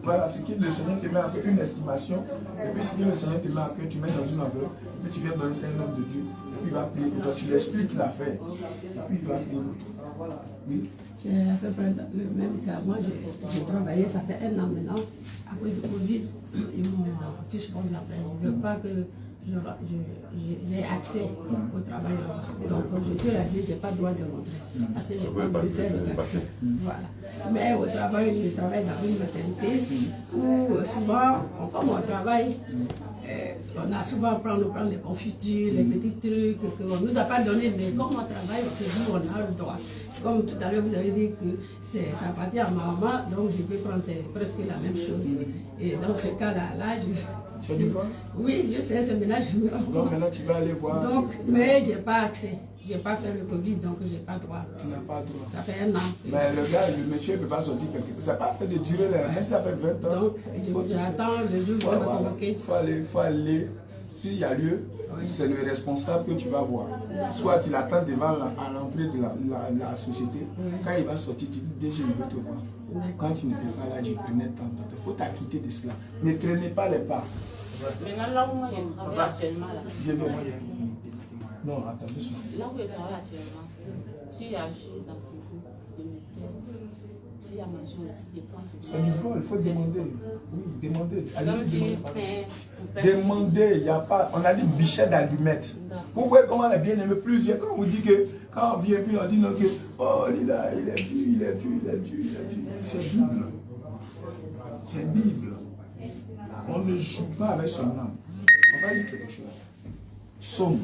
voilà, ce que le Seigneur te met après une estimation. Et puis ce que le Seigneur te met après, tu mets dans une enveloppe. Et puis tu viens donner ça à un homme de Dieu. Et puis il va payer pour toi. Tu lui expliques l'affaire. Et puis il va payer pour toi. Oui. C'est à peu près le même cas. Moi, j'ai travaillé, ça fait 1 an maintenant. À cause du Covid, ils m'ont suspendu la peine. Ils ne veulent pas que j'ai accès au travail. Donc, je suis restée, je n'ai pas le droit de rentrer. Parce que je n'ai pas voulu faire le vaccin. Voilà. Mais au travail, je travaille dans une maternité où souvent, comme on travaille, on a souvent prendre les confitures, les petits trucs qu'on ne nous a pas donné, mais comme on travaille, on se dit on a le droit. Comme tout à l'heure, vous avez dit que ça appartient à ma maman, donc je peux prendre presque la même chose. Et dans ce cas-là, tu as du fois? Oui, je sais, c'est maintenant je me rends compte. Donc maintenant tu vas aller voir. Donc, mais je n'ai pas accès. Je n'ai pas fait le Covid, donc je n'ai pas droit. Tu n'as pas droit. Ça fait 1 an. Mais le gars, le monsieur ne peut pas sortir quelque chose. Ça n'a pas fait de durer, mais ça fait 20 ans. Donc, j'attends le jour où on va convoquer. Il faut aller. S'il y a lieu, c'est le responsable que tu vas voir. Soit tu l'attends devant à l'entrée de la société. Quand il va sortir, tu dis déjà il veut te voir. Quand tu n'étais pas là, je prenais tant. Il faut t'acquitter de cela. Ne traînez pas les pas. Maintenant, là où moi je travaille actuellement, là. Non, attends, doucement. Là où je travaille actuellement, si il y a jus dans le ministère, s'il y a mangé aussi, je prends. C'est du vol, il faut demander. Oui, demander. Demandez, il n'y a pas. On a dit bichet d'allumettes. Vous voyez comment on a bien aimé plusieurs. Quand on vous dit que, quand on vient, puis on dit non, que, oh, il est dû. C'est Bible. C'est Bible. On ne joue pas avec son âme. On va dire quelque chose. Psaume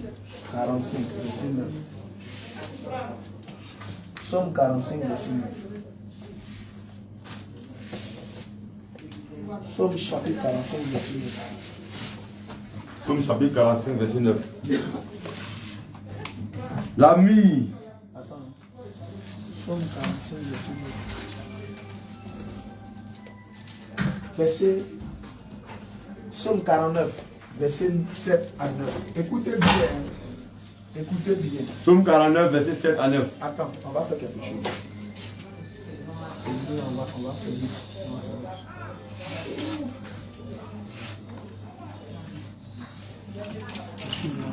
45, verset 9. Psaume 45, verset 9. Psaume chapitre 45, verset 9. Psaume chapitre 45, verset 9. L'ami. Attends. Psaume 45, verset 9. Verset. Psaume 49, verset 7 à 9. Écoutez bien. Écoutez bien. Psaume 49, verset 7 à 9. Attends, on va faire quelque chose. On va faire vite. Excuse-moi.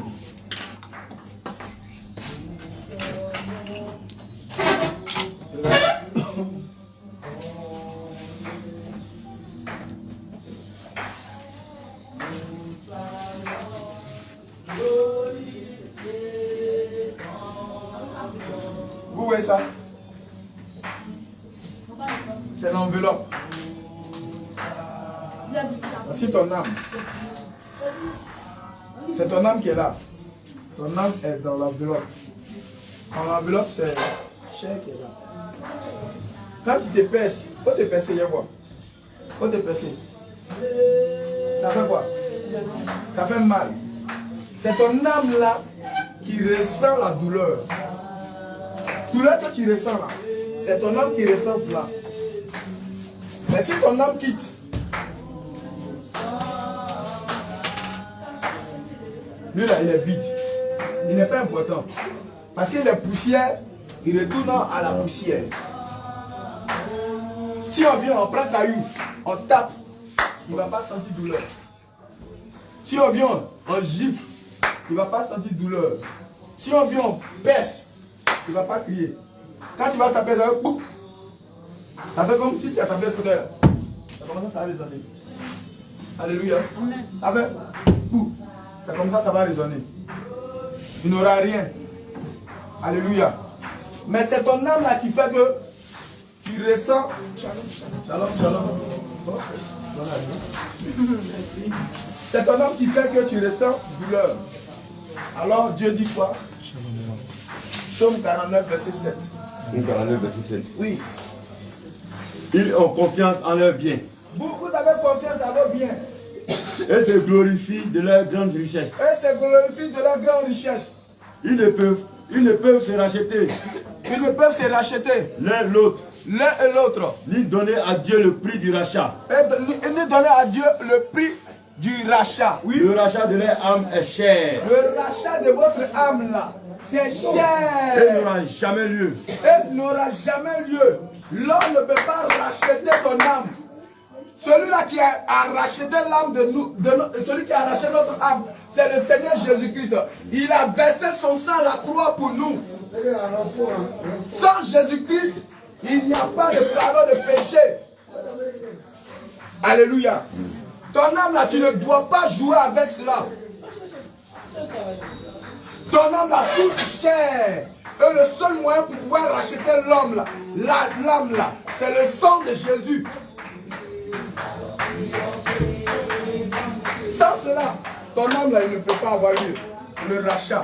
Vous voyez ça? C'est l'enveloppe. Voici ton âme. C'est ton âme qui est là. Ton âme est dans l'enveloppe. En enveloppe, c'est cher qui est là. Quand tu te pèses, il faut te percer, il y a quoi? Il faut te percer. Ça fait quoi? Ça fait mal. C'est ton âme là qui ressent la douleur. Douleur que tu ressens là, c'est ton âme qui ressent cela. Mais si ton âme quitte, lui là, il est vide. Il n'est pas important. Parce qu'il est poussière, il retourne à la poussière. Si on vient, on prend caillou, on tape, il ne va pas sentir douleur. Si on vient, on gifle, il ne va pas sentir douleur. Si on vient, on baisse, il ne va pas crier. Quand tu vas taper, ça fait boum. Ça fait comme si tu as tapé le fauteuil. Ça commence à résonner. Alléluia. Ça fait boum. C'est comme ça, ça va résonner. Il n'aura rien. Alléluia. Mais c'est ton âme là qui fait que tu ressens. Shalom, shalom. Merci. C'est ton âme qui fait que tu ressens douleur. Alors Dieu dit quoi? Psaume 49, verset 7. Psaume 49, verset 7. Oui. Ils ont confiance en leur bien. Vous avez confiance en vos biens. Et se glorifient de leur grande richesse. Et se glorifient de leur grande richesse. Ils ne peuvent se racheter. Ils ne peuvent se racheter. L'un l'autre. L'un et l'autre. Ni donner à Dieu le prix du rachat. Et ni donner à Dieu le prix du rachat. Oui. Le rachat de leur âme est cher. Le rachat de votre âme là, c'est cher. Et n'aura jamais lieu. Et n'aura jamais lieu. L'homme ne peut pas racheter ton âme. Celui-là qui a racheté l'âme de nous, celui qui a racheté notre âme, c'est le Seigneur Jésus-Christ. Il a versé son sang à la croix pour nous. Sans Jésus-Christ, il n'y a pas de pardon de péché. Alléluia. Ton âme là, tu ne dois pas jouer avec cela. Ton âme là coûte cher. Et le seul moyen pour pouvoir racheter l'homme là, l'âme là, c'est le sang de Jésus. Sans cela, ton âme là, il ne peut pas avoir lieu. Le rachat.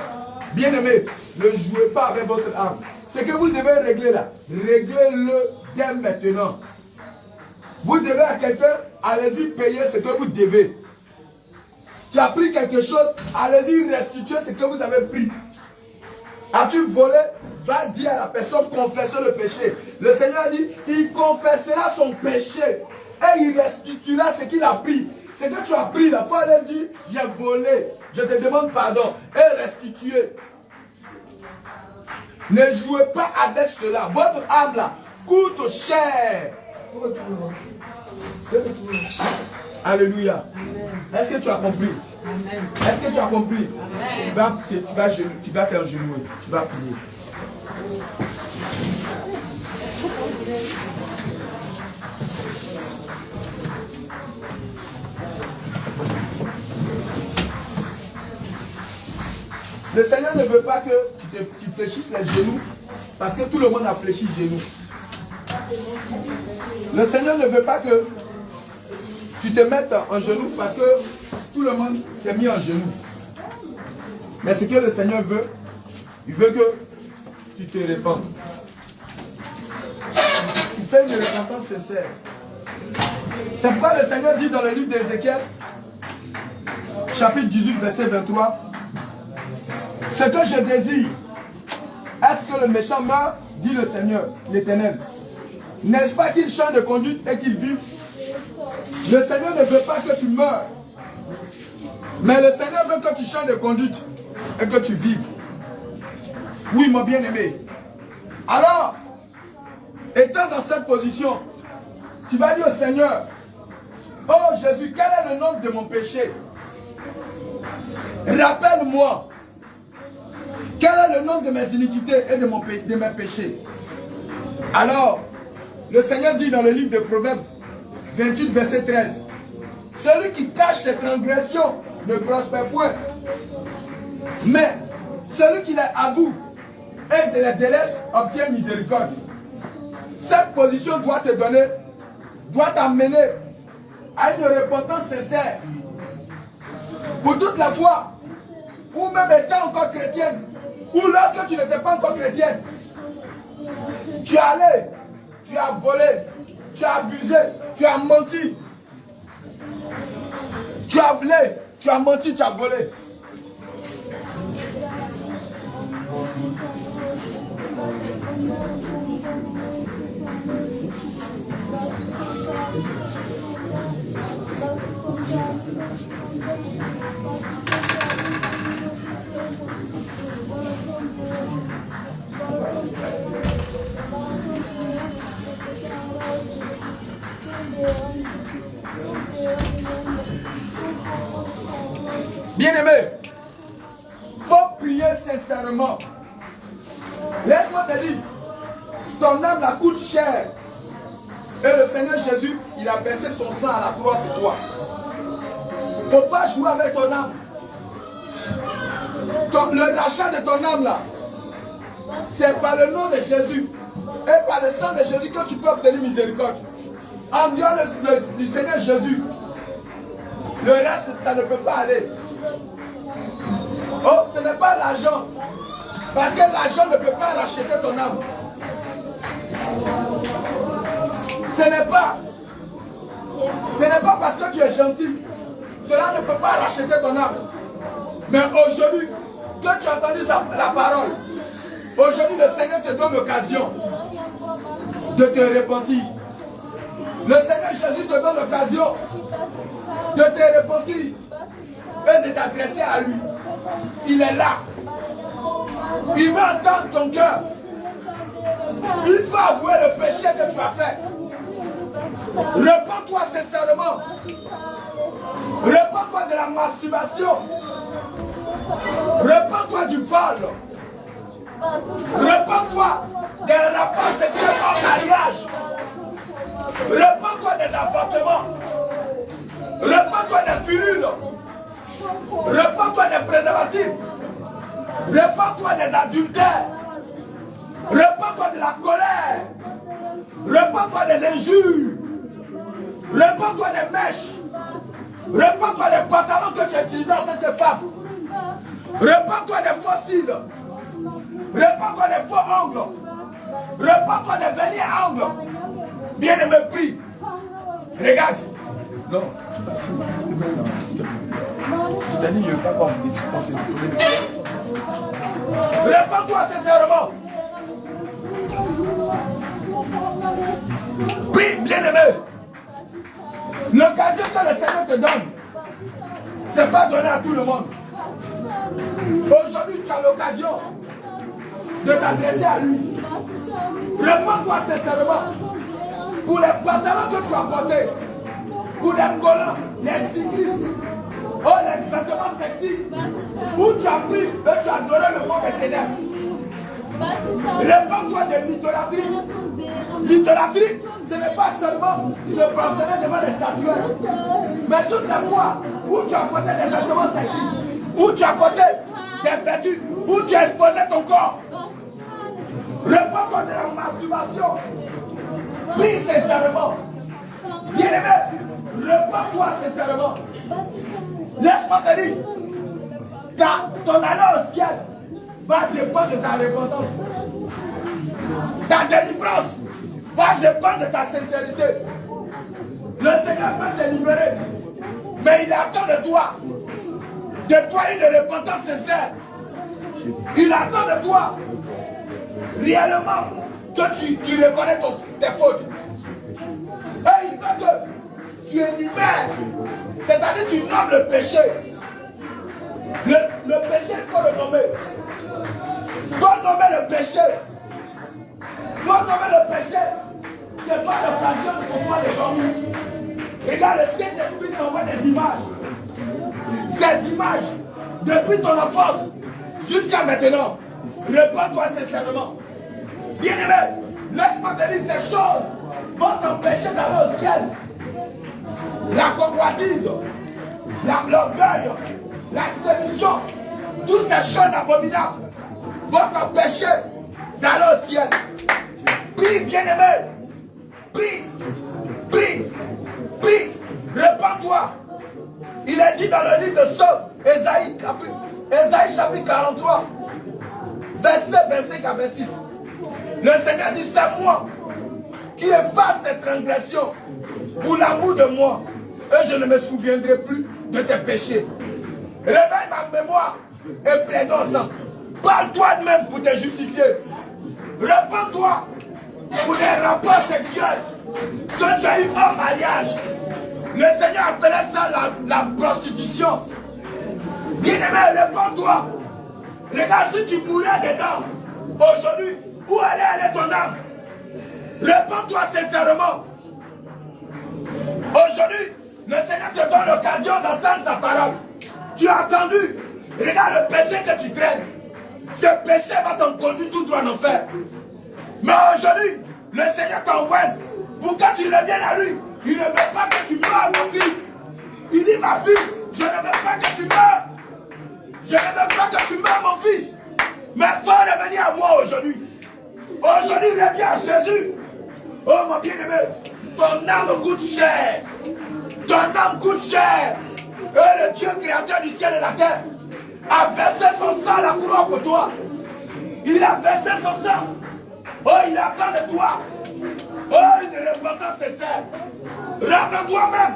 Bien aimé, ne jouez pas avec votre âme. Ce que vous devez régler là, réglez-le dès maintenant. Vous devez à quelqu'un, allez-y payer ce que vous devez. Tu as pris quelque chose, allez-y restituer ce que vous avez pris. As-tu volé? Va dire à la personne, confessez le péché. Le Seigneur dit, il confessera son péché et il restituera ce qu'il a pris. Ce que tu as pris, la fois elle dit, j'ai volé, je te demande pardon et restituer. Ne jouez pas avec cela. Votre âme là coûte cher. Alléluia. Est-ce que tu as compris? Est-ce que tu as compris? Tu vas t'agenouiller, tu vas prier. Le Seigneur ne veut pas que tu fléchisses les genoux parce que tout le monde a fléchi les genoux. Le Seigneur ne veut pas que tu te mettes en genoux parce que tout le monde s'est mis en genoux. Mais ce que le Seigneur veut, il veut que tu te répandes. Tu fais une repentance sincère. C'est pourquoi le Seigneur dit dans le livre d'Ézéchiel, chapitre 18, verset 23, ce que je désire, est-ce que le méchant meurt, dit le Seigneur, l'Éternel. N'est-ce pas qu'il change de conduite et qu'il vive? Le Seigneur ne veut pas que tu meurs. Mais le Seigneur veut que tu changes de conduite et que tu vives. Oui, mon bien-aimé. Alors, étant dans cette position, tu vas dire au Seigneur, oh Jésus, quel est le nom de mon péché? Rappelle-moi. Quel est le nom de mes iniquités et de mes péchés? Alors, le Seigneur dit dans le livre de Proverbes 28, verset 13, celui qui cache ses transgressions ne prospère point. Mais celui qui les avoue et les délaisse obtient miséricorde. Cette position doit te donner, doit t'amener à une repentance sincère. Pour toute la foi, ou même étant encore chrétienne, Ou lorsque tu n'étais pas encore chrétienne, tu es allé, tu as volé, tu as abusé, tu as menti. Tu as volé, tu as menti, tu as volé. Bien-aimé, il faut prier sincèrement. Laisse-moi te dire, ton âme la coûte cher. Et le Seigneur Jésus, il a versé son sang à la croix pour toi. Il ne faut pas jouer avec ton âme. Le rachat de ton âme là, c'est par le nom de Jésus et par le sang de Jésus que tu peux obtenir miséricorde. En dehors du Seigneur Jésus, le reste, ça ne peut pas aller. Oh, ce n'est pas l'argent. Parce que l'argent ne peut pas racheter ton âme. Ce n'est pas parce que tu es gentil. Cela ne peut pas racheter ton âme. Mais aujourd'hui, que tu as entendu la parole, aujourd'hui le Seigneur te donne l'occasion de te repentir. Le Seigneur Jésus te donne l'occasion de te repentir et de t'adresser à lui. Il est là. Il veut entendre ton cœur. Il faut avouer le péché que tu as fait. Repends-toi sincèrement. Repends-toi de la masturbation. Repends-toi du vol. Repends-toi des rapports sexuels hors mariage. Repends-toi des avortements. Repends-toi des pilules. Repends-toi des préservatifs. Repends-toi des adultères. Repends-toi de la colère. Repends-toi des injures. Repends-toi des mèches. Repends-toi des pantalons que tu as utilisés en tant que femme. Repends-toi des fossiles. Repends-toi des faux ongles. Repends-toi des vernis à ongles. Bien-aimé, prie. Regarde. Non, parce que je t'ai dit, il n'y a pas comme Réponds-toi sincèrement. Prie, bien-aimé. L'occasion que le Seigneur te donne, ce n'est pas donné à tout le monde. Aujourd'hui, tu as l'occasion de t'adresser à lui. Réponds-toi sincèrement. Pour les pantalons que tu as portés, pour les collants, les cyclistes, oh les vêtements sexy, où tu as pris et tu as donné le monde des ténèbres. Réponds-toi de l'idolâtrie. L'idolâtrie, ce n'est pas seulement se prosterner devant les statues, mais toutes les fois où tu as porté des vêtements sexy, où tu as porté des vêtus, où tu as exposé ton corps. Réponds-toi de la masturbation. Prie sincèrement. Bien-aimé, réponds-toi sincèrement. Laisse-moi te dire, ton allée au ciel va dépendre de ta repentance. Ta délivrance va dépendre de ta sincérité. Le Seigneur va te libérer, mais il attend de toi une repentance sincère. Il attend de toi réellement que tu reconnais tes fautes. Et il veut que tu énumères, c'est-à-dire tu nommes le péché. Le péché, il faut le nommer. Il faut nommer le péché. Il faut nommer le péché. Ce n'est pas l'occasion pour moi de dormir. Regarde, le Saint-Esprit t'envoie des images. Ces images, depuis ton enfance jusqu'à maintenant, réponds-toi sincèrement. Bien-aimé, laisse-moi te dire ces choses vont t'empêcher d'aller au ciel. La convoitise, l'orgueil, la séduction, toutes ces choses abominables vont t'empêcher d'aller au ciel. Prie, bien-aimé. Prie, prie, prie. Répands-toi. Il est dit dans le livre de Somme, Ésaïe chapitre 43. verset 25 à 26. Le Seigneur dit, c'est moi qui efface tes transgressions pour l'amour de moi. Et je ne me souviendrai plus de tes péchés. Réveille ma mémoire et plaidons ensemble. Parle toi-même pour te justifier. Répands-toi pour les rapports sexuels que tu as eu en mariage. Le Seigneur appelait ça la prostitution. Bien-aimé, répands-toi. Regarde si tu mourais dedans. Aujourd'hui, où allait aller ton âme? Répands-toi sincèrement. Aujourd'hui, le Seigneur te donne l'occasion d'entendre sa parole. Tu as entendu? Regarde le péché que tu traînes. Ce péché va t'en conduire tout droit en enfer. Mais aujourd'hui, le Seigneur t'envoie pour que tu reviennes à lui. Il ne veut pas que tu meurs, ma fille. Il dit, ma fille, je ne veux pas que tu meurs. Je ne veux pas que tu meurs, mon fils. Mais il faut revenir à moi aujourd'hui. Aujourd'hui, reviens à Jésus. Oh, mon bien-aimé, ton âme coûte cher. Ton âme coûte cher. Et le Dieu créateur du ciel et de la terre a versé son sang à la croix pour toi. Il a versé son sang. Oh, il attend de toi. Oh, une repentance sincère. Rentre toi-même.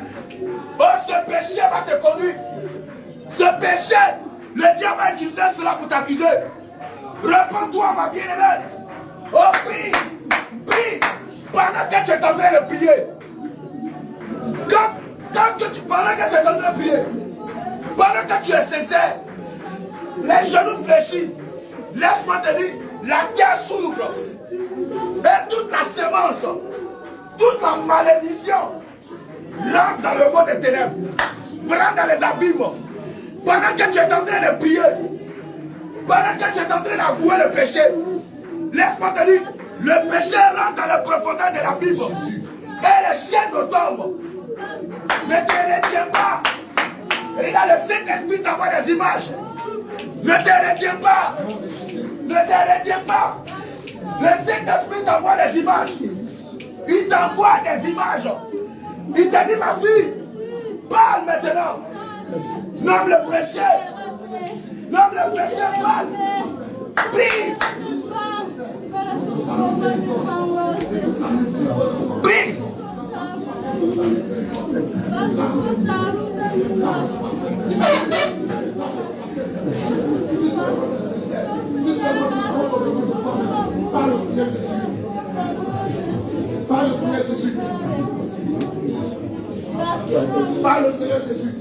Oh, ce péché va te conduire. Ce péché, le diable va utiliser cela pour t'accuser. Réponds-toi, ma bien-aimée. Oh, prie. Prie. Pendant que tu es en train de prier. Pendant que tu es en train de prier. Pendant que tu es sincère. Les genoux fléchis. Laisse-moi te dire, la terre s'ouvre. Et toute la semence, toute la malédiction rentre dans le monde des ténèbres. Rentre dans les abîmes. Pendant que tu es en train de prier. Pendant que tu es en train d'avouer le péché. Laisse-moi te dire, le péché rentre dans la profondeur de l'abîme. Et les chaînes tombent. Ne te retiens pas. Regarde, le Saint-Esprit t'envoie des images. Ne te retiens pas. Ne te retiens pas. Le Saint-Esprit t'envoie des images. Il t'envoie des images. Il te dit, ma fille, parle maintenant. Nomme le péché. Nomme le péché, parle. Prie. Prie. Parle au Seigneur Jésus. Parle au Seigneur Jésus. Parle au Seigneur Jésus.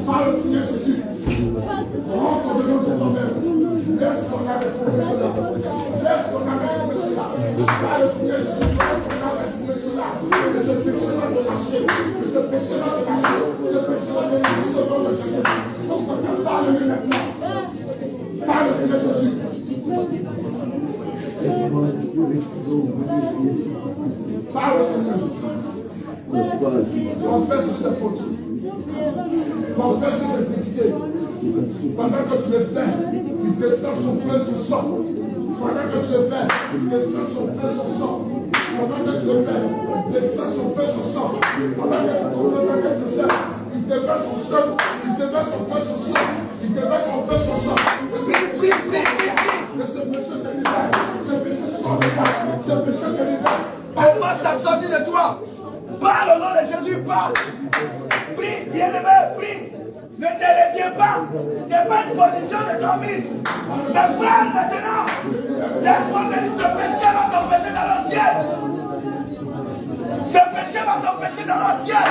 Parle au Seigneur Jésus. Rentre devant ton toi-même. Laisse qu'on arrête ce monsieur-là. Laisse qu'on arrête ce monsieur-là. Parle au Seigneur Jésus. Laisse qu'on arrête ce monsieur-là. Que ce péché-là de lâcher. Que ce péché-là de lâcher. Ce péché-là de lâcher au nom de Jésus. Donc, parle-lui maintenant. Parle au Seigneur Jésus. Parle au Seigneur. Confesse tes fautes. Confesse tes iniquités. Pendant que tu le fais, il descend son feu, son sang. Pendant que tu le fais, il descend son feu, son sang. Pendant que tu le fais, il descend son feu, son sang. Pendant que tu le fais, il te met son sang. Il te met son feu, son sang. Il te met son feu, son sang. Et ce péché te libère. Ce péché sort de toi. Ce péché te libère. Comment ça sort de toi? Parle au nom de Jésus, parle. Prie, bien-aimé, prie. Ne te retiens pas. Ce n'est pas une position de dormir. Mais parle maintenant. Laisse-moi te dire, ce péché va t'empêcher dans le ciel. Ce péché va t'empêcher dans le ciel.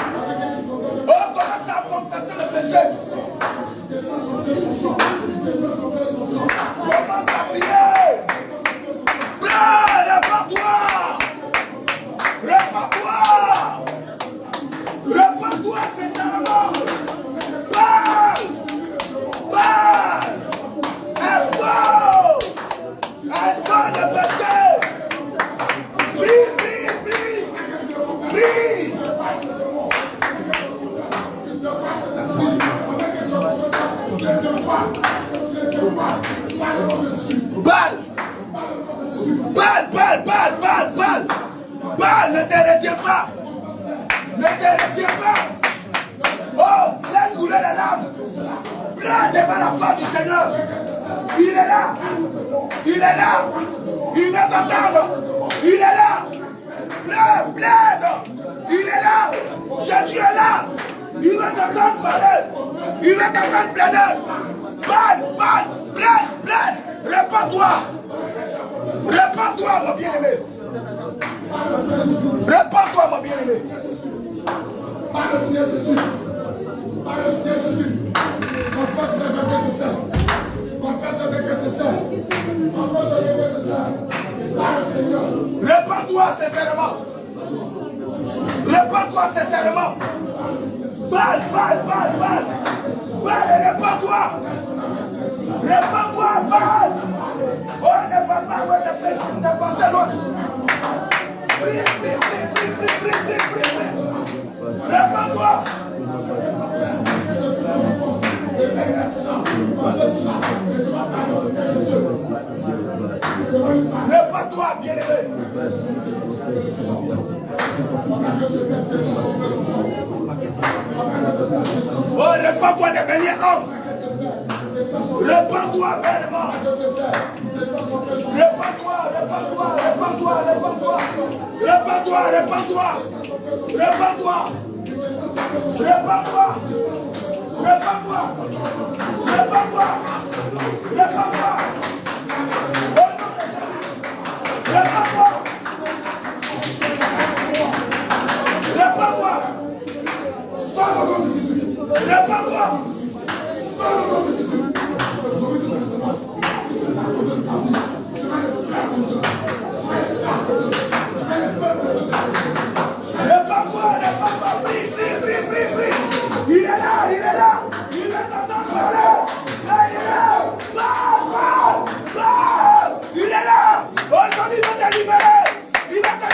Oh, commence à confesser le péché. Commence à prier. Pleure, répands-toi. Répands-toi. Répands-toi sincèrement. Parle. Parle. Expose. Expose le péché. Prie, prie, prie. Prie. Il est là. Il est là. Il va t'entendre. Il est là. Plaide. Il est là. Jésus est là. Il va t'entendre parler. Il va t'entendre plaider. Parle. Plaide. Réponds-toi. Réponds-toi, mon bien-aimé. Réponds-toi, mon bien-aimé. Par le Seigneur Jésus. Par le Seigneur Jésus. Confesse avec tes sœurs. Confesse avec tes sœurs. Confesse avec tes sœurs. Par le Seigneur. Réponds-toi sincèrement. Réponds-toi sincèrement. Parle. Réponds-toi. Réponds-toi, parle. Oh, ne parle pas, ouais, t'as pensé loin. Prie. Réponds-toi. Réponds-toi, bien-aimé. Oh, réponds-toi de devenir homme. Réponds-toi, bellement. Réponds-toi. Il est là. Il va t'entendre parler. Il est là. Aujourd'hui, il va te libérer. Il va te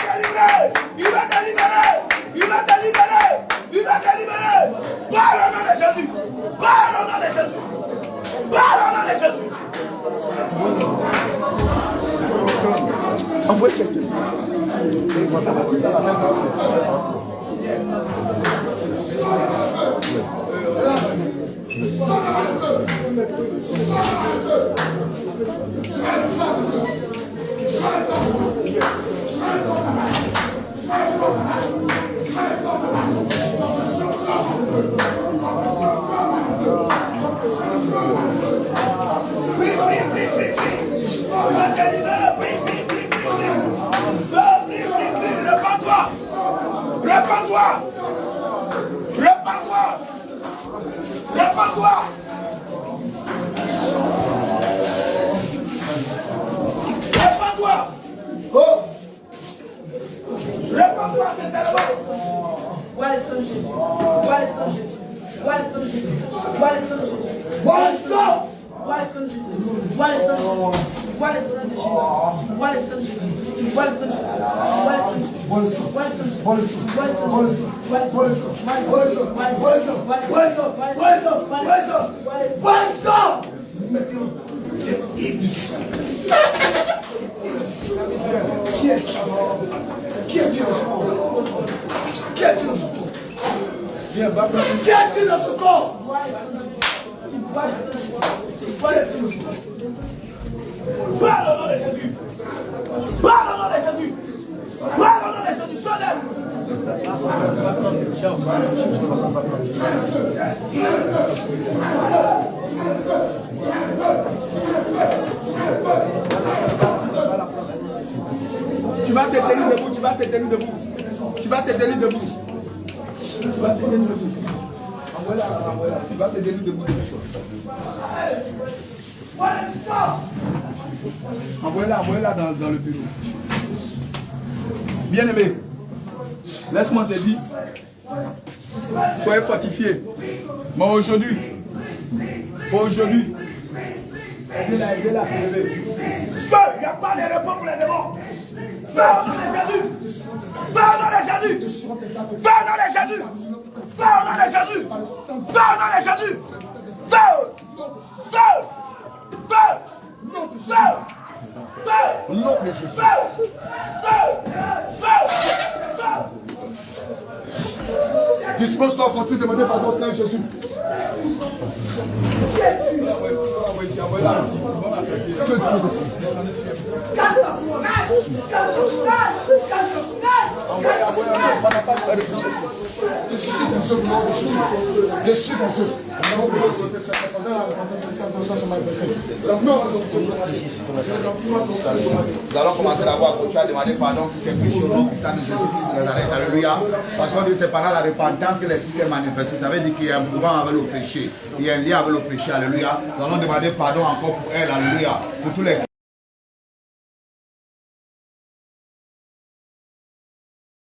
libérer. Parle au nom de Jésus. Envoie quelqu'un. Répands-toi. Oh. Répands-toi, sincèrement. Vois le sang de Jésus. Vois le sang de Jésus. Vois le sang de Jésus. Vois le sang de Jésus. Vois le sang. Vois le sang de Jésus. Vois le sang de Jésus. Vois le sang de Jésus. Vois le sang de Jésus. Vois le sang de Jésus. Vois le sang de Jésus. Qui es-tu dans ce corps? Qui es-tu dans ce corps? Qui es-tu dans ce corps? Parle au nom de Jésus. Parle au nom de Jésus. Parle au nom de Jésus. Sonne. Tu vas te tenir debout. Tu vas te tenir debout. Tu vas te tenir debout. Envoie-la. Tu vas te tenir debout. Envoie-la dans le bureau. Bien-aimé, laisse-moi te dire, soyez fortifiés. Mais aujourd'hui, aidez-la à se lever. Il n'y a pas de repos pour les démons. Fais au nom de Jésus. Fais au nom de Jésus. Fais au nom de Jésus. Fais au nom de Jésus. Fais au nom de Jésus. Fais. Nom de Jésus. Dispose-toi, continue de demander pardon au Seigneur Jésus. Envoie ici, envoie là ici. Nous allons commencer d'abord quand tu as demandé pardon pour ses péchés au nom puissant de Jésus-Christ de Nazareth. Alléluia. Parce qu'on dit que c'est pendant la repentance que l'Esprit s'est manifesté. Ça veut dire qu'il y a un mouvement avec le péché. Il y a un lien avec le péché. Alléluia. Nous allons demander pardon encore pour elle. Alléluia. Pour tous les